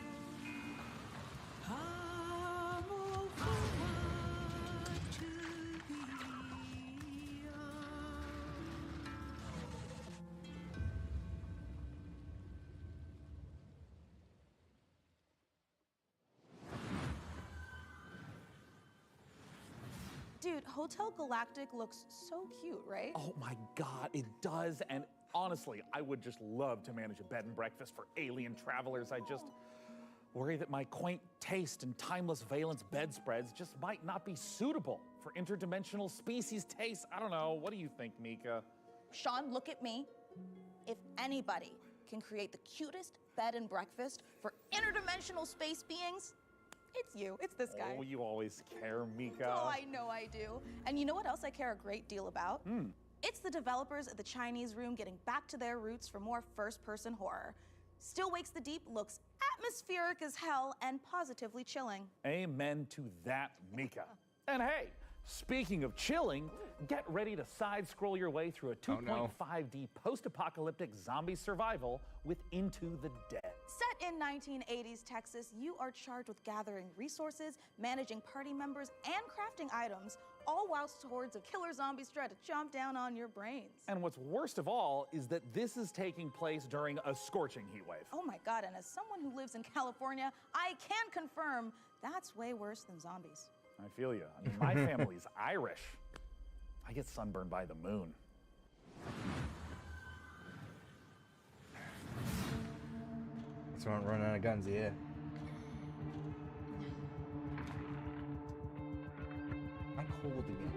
Dude, Hotel Galactic looks so cute, right? Oh my God, it does. And honestly, I would just love to manage a bed and breakfast for alien travelers. I just worry that my quaint taste and timeless valence bedspreads just might not be suitable for interdimensional species tastes. I don't know. What do you think, Mika? Sean, look at me. If anybody can create the cutest bed and breakfast for interdimensional space beings, it's you. It's this guy. Oh, you always care, Mika. Oh, I know I do. And you know what else I care a great deal about? It's the developers at the Chinese Room getting back to their roots for more first-person horror. Still Wakes the Deep looks atmospheric as hell and positively chilling. Amen to that, Mika. And hey, Speaking of chilling, get ready to side-scroll your way through a 2.5D post-apocalyptic zombie survival with Into the Dead. Set in 1980s Texas, you are charged with gathering resources, managing party members, and crafting items, all whilst hordes of killer zombies try to chomp down on your brains. And what's worst of all is that this is taking place during a scorching heat wave. Oh my God, and as someone who lives in California, I can confirm that's way worse than zombies. I feel you. I mean, my family's Irish. I get sunburned by the moon. Just won't run out of guns, yeah. I'm cold again.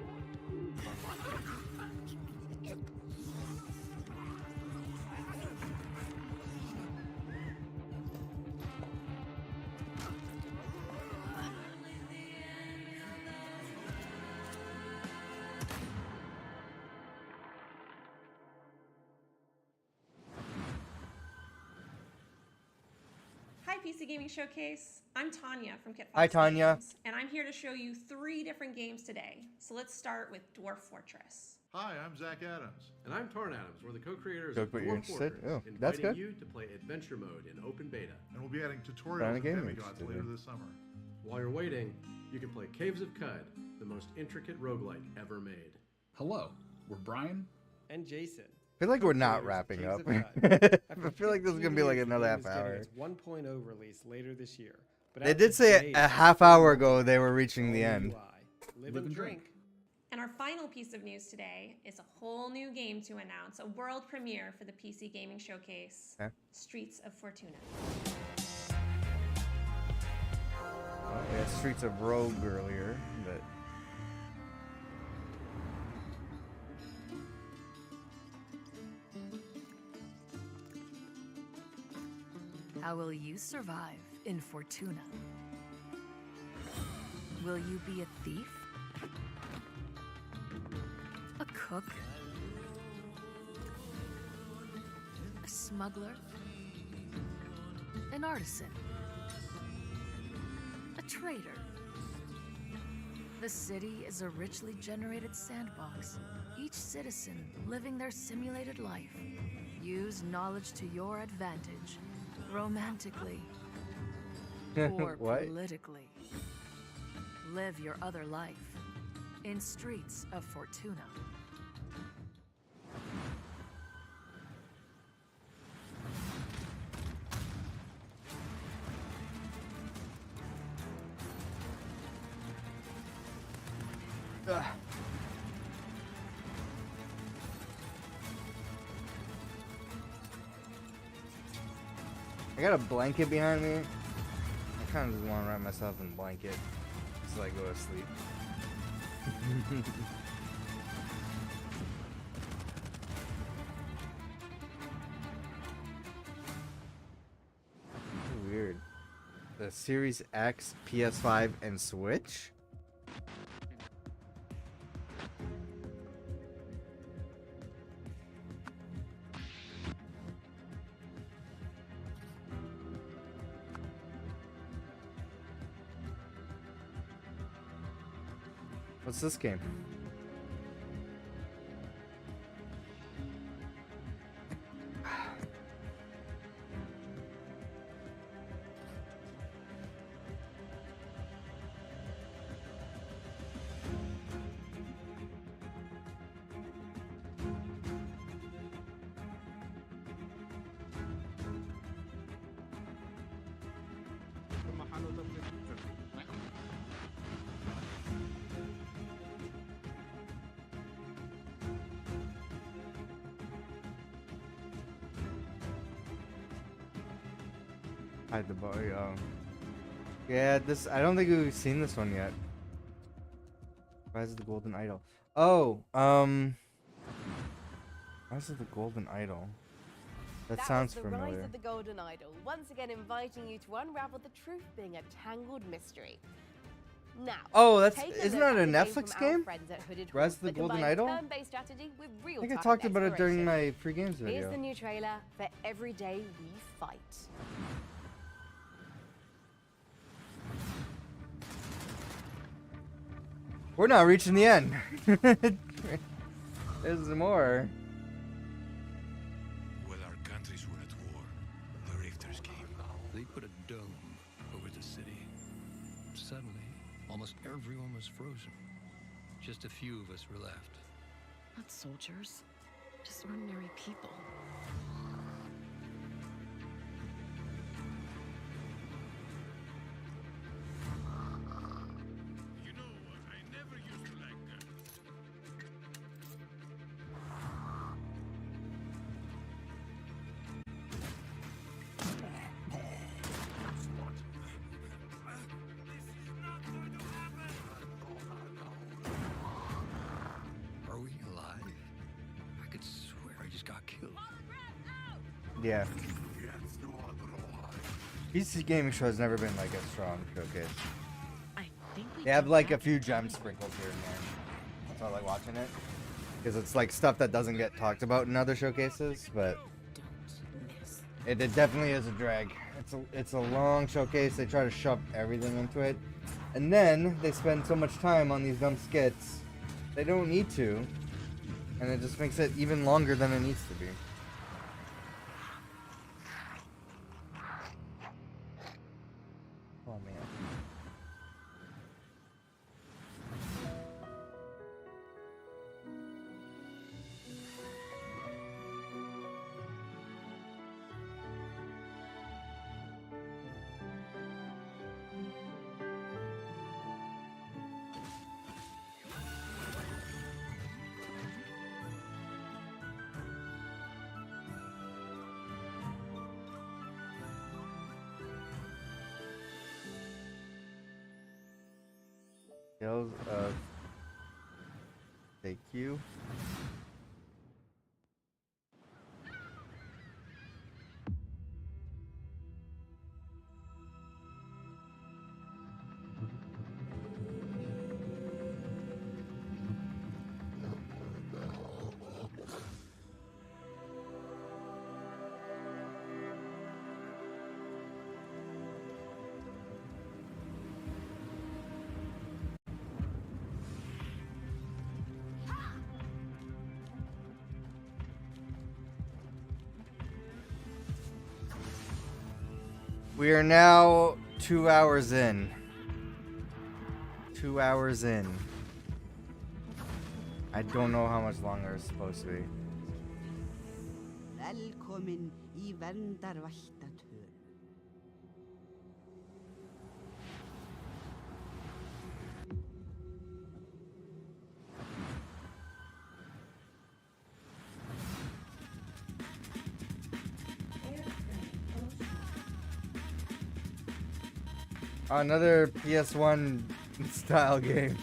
Hi, PC Gaming Showcase. I'm Tanya from Kit Fox Hi, Tanya. Games, and I'm here to show you 3 different games today. So let's start with Dwarf Fortress. Hi, I'm Zach Adams. And I'm Torn Adams. We're the co-creators Go of put your Dwarf interested? Fortress, Oh, that's inviting good. you to play Adventure Mode in open beta. And we'll be adding Found tutorials a and game demigods interested later in. this summer. While you're waiting, you can play Caves of Cud, the most intricate roguelike ever made. Hello, we're Brian and Jason. I feel like we're not wrapping up. I feel like this is gonna be like another half hour. Its 1.0 release later this year. But They as did of say today, a half hour ago they were reaching the all end. UI. Live and drink. And our final piece of news today is a whole new game to announce, a world premiere for the PC Gaming Showcase, Okay. Streets of Fortuna. Oh, yeah, Streets of Rogue earlier, but How will you survive in Fortuna? Will you be a thief? A cook? A smuggler? An artisan? A trader? The city is a richly generated sandbox, each citizen living their simulated life. Use knowledge to your advantage, romantically or What? politically. Live your other life in Streets of Fortuna. Ugh. I got a blanket behind me. I kind of just want to wrap myself in a blanket just so I go to sleep. Weird. The Series X, PS5, and Switch? What's this game? Hide the body. Yeah, this. I don't think we've seen this one yet. Rise of the Golden Idol. Oh, Rise of the Golden Idol. That sounds was the familiar. Rise of the Golden Idol, once again inviting you to unravel the truth being a tangled mystery. Now, Oh, that's take a isn't look that a at the Netflix from our game? friends at Hooded Rise Horse of the that Golden combines Idol? turn-based strategy with I think I real-time talked about it during exploration. my free games video. Here's the new trailer for Every Day We Fight. We're not reaching the end. There's more. When our countries were at war, the Rifters came. They put a dome over the city. Suddenly, almost everyone was frozen. Just a few of us were left. Not soldiers, just ordinary people. You know, I never used to like guns. Are we alive? I could swear I just got killed. Yeah. PC Gaming Show has never been like a strong showcase. I think we They have did like that. a few gem sprinkles here and there. That's why I like watching it. Because it's like stuff that doesn't get talked about in other showcases, but it definitely is a drag. It's a long showcase. They try to shove everything into it. And then they spend so much time on these dumb skits. They don't need to. And it just makes it even longer than it needs to be. Oh man. Tales of AQ. We are now 2 hours in. 2 hours in. I don't know how much longer it's supposed to be. Velkomin í verndarvættatöl. Another PS1 style game.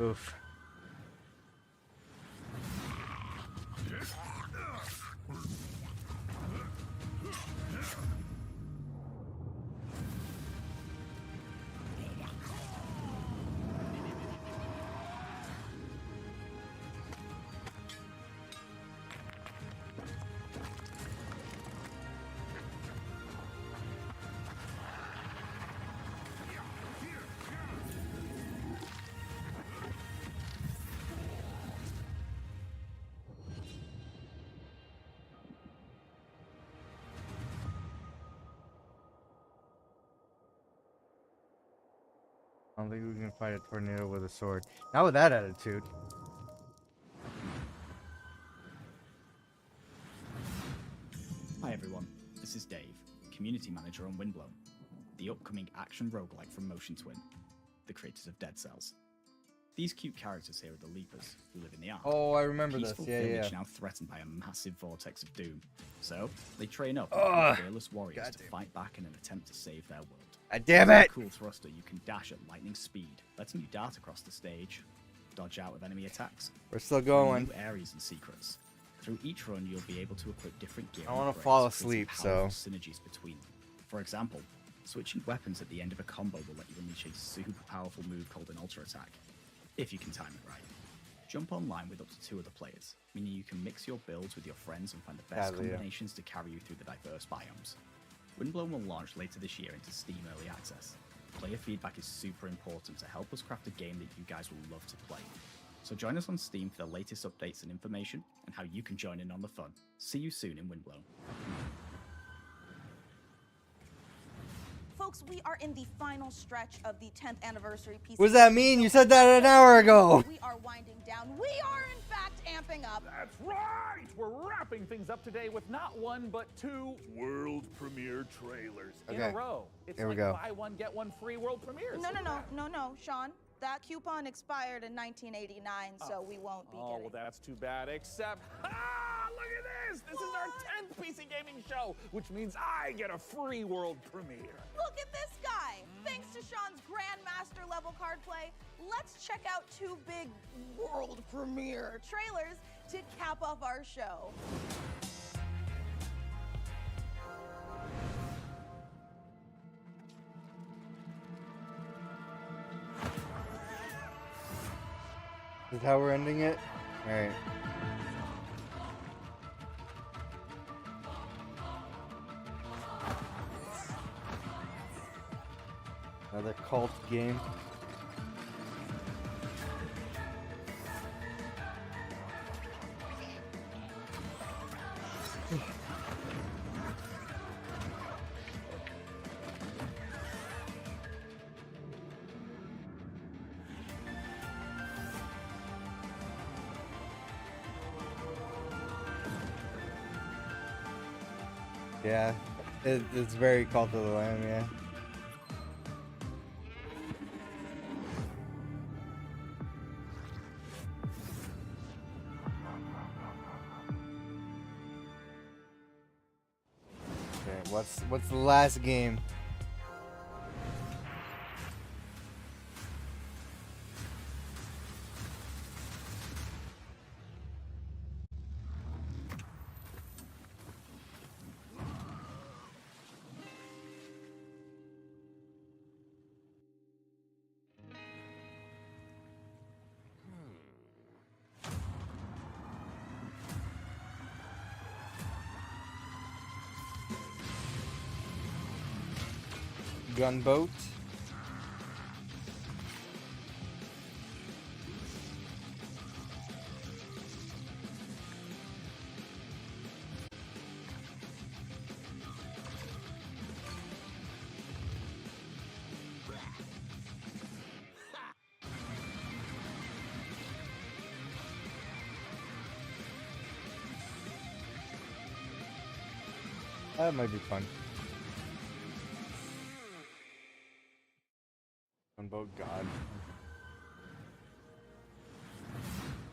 Oof. I don't think we can fight a tornado with a sword. Not with that attitude. Hi everyone, this is Dave, Community Manager on Windblown, the upcoming action roguelike from Motion Twin, the creators of Dead Cells. These cute characters here are the Leapers, who live in the Ark. Oh, I remember this. Peaceful Yeah, village yeah. now threatened by a massive vortex of doom. So, they train up Ugh. fearless warriors to Goddamn. fight back in an attempt to save their world. Damn With a it! cool thruster, you can dash at lightning speed, letting you dart across the stage. dodge out of enemy attacks. We're still There are going. New areas and secrets. Through each run, you'll be able to equip different gear. I and wanna upgrades, fall creating asleep, powerful so- synergies between them. For example, switching weapons at the end of a combo will let you unleash a super powerful move called an ultra attack, if you can time it right. Jump online with up to 2 other players, meaning you can mix your builds with your friends and find the best Hell yeah. combinations to carry you through the diverse biomes. Windblown will launch later this year into Steam Early Access. Player feedback is super important to help us craft a game that you guys will love to play. So join us on Steam for the latest updates and information, and how you can join in on the fun. See you soon in Windblown. Folks, we are in the final stretch of the 10th anniversary PC. What does that mean? You said that an hour ago. We are winding down. We are, in fact, amping up. That's right! We're wrapping things up today with not 1, but 2 world premiere trailers in Okay. a row. It's Here we like go. buy one, get one free world premieres. No, Look no, at no, that. no, no, Sean. That coupon expired in 1989, so we won't be Oh, getting. well, that's too bad, except, look at this! This is our 10th PC gaming show, which means I get a free world premiere. Look at this guy! Thanks to Sean's Grandmaster level card play, let's check out 2 big world premiere trailers to cap off our show. Is that how we're ending it? Alright. Another cult game. Yeah, it's very Cult of the Lamb, yeah. Okay, what's the last game? Gunboat. That might be fun. Gunboat God.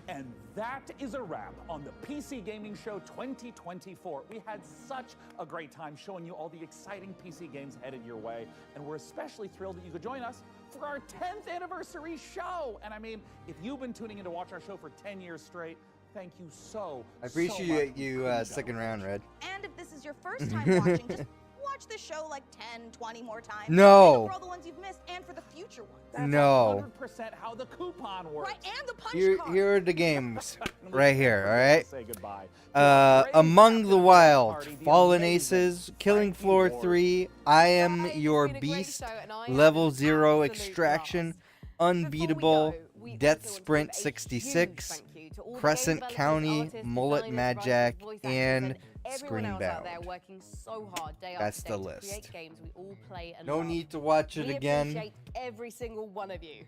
And that is a wrap on the PC Gaming Show 2024. We had such a great time showing you all the exciting PC games headed your way, and we're especially thrilled that you could join us for our 10th anniversary show. And I mean, if you've been tuning in to watch our show for 10 years straight, thank you so I so appreciate much you for sticking around, Red. And if this is your first time watching, just watch the show like 10, 20 more times. No. For all the ones you've missed and for the future ones. That's No. 100% how the coupon works. Right, and the punch Here, card. here are the games, right here. All right. Say goodbye. Among the Wild, Fallen Aces, Killing Floor 3, I Am Your Beast, Level 0 Extraction, Unbeatable, Death Sprint 66, Crescent County, Mullet Magic, and Screenbound. That's the list. No need to watch it again. Appreciate every single one of you.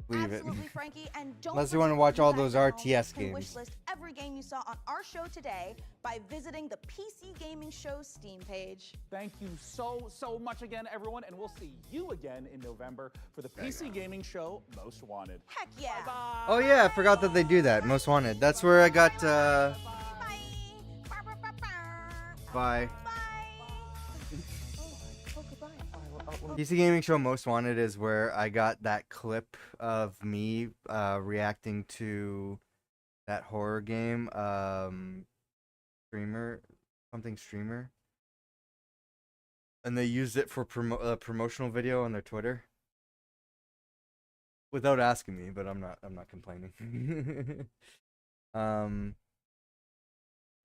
Leave it. Absolutely, Frankie. And don't Unless you want to forget watch all you guys those at home RTS can games. Wishlist every game you saw on our show today by visiting the PC Gaming Show Steam page. Thank you so much again, everyone, and we'll see you again in November for the PC Gaming Show Most Wanted. Heck yeah. Bye-bye. Oh yeah, I forgot that they do that. Most Wanted. That's where I got. Bye. Oh, goodbye. PC Gaming Show Most Wanted is where I got that clip of me reacting to that horror game, streamer, and they used it for promotional video on their Twitter without asking me, but I'm not complaining. I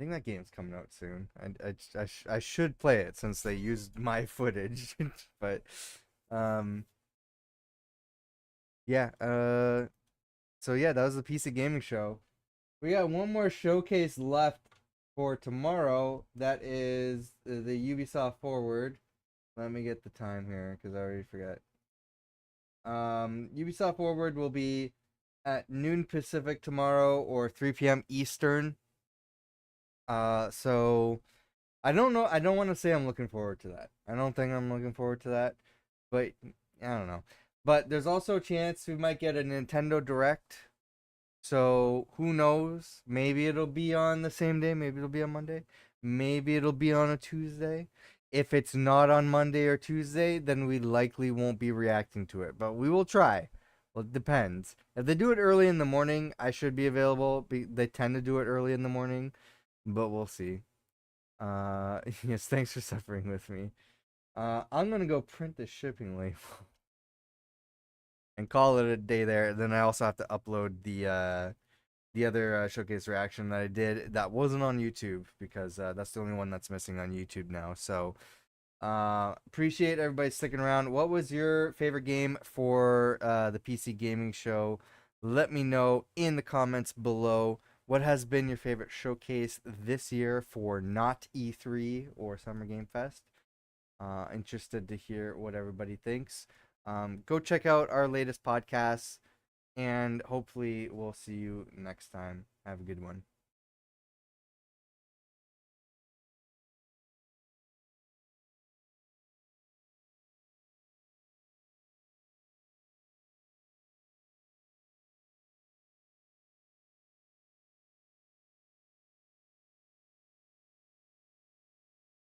think that game's coming out soon. I should play it since they used my footage, but yeah. So yeah, that was the PC Gaming Show. We got one more showcase left for tomorrow. That is the Ubisoft Forward. Let me get the time here because I already forgot. Ubisoft Forward will be at noon Pacific tomorrow or 3 p.m. Eastern. So I don't know. I don't want to say I'm looking forward to that. I don't think I'm looking forward to that, but I don't know. But there's also a chance we might get a Nintendo Direct. So who knows? Maybe it'll be on the same day. Maybe it'll be on Monday. Maybe it'll be on a Tuesday. If it's not on Monday or Tuesday, then we likely won't be reacting to it. But we will try. Well, it depends. If they do it early in the morning, I should be available. They tend to do it early in the morning, but we'll see. Yes, thanks for suffering with me. I'm gonna go print the shipping label and call it a day there. Then I also have to upload the other showcase reaction that I did that wasn't on YouTube because that's the only one that's missing on YouTube now. So appreciate everybody sticking around. What was your favorite game for the PC Gaming Show? Let me know in the comments below. What has been your favorite showcase this year for not E3 or Summer Game Fest? Interested to hear what everybody thinks. Go check out our latest podcasts, and hopefully we'll see you next time. Have a good one.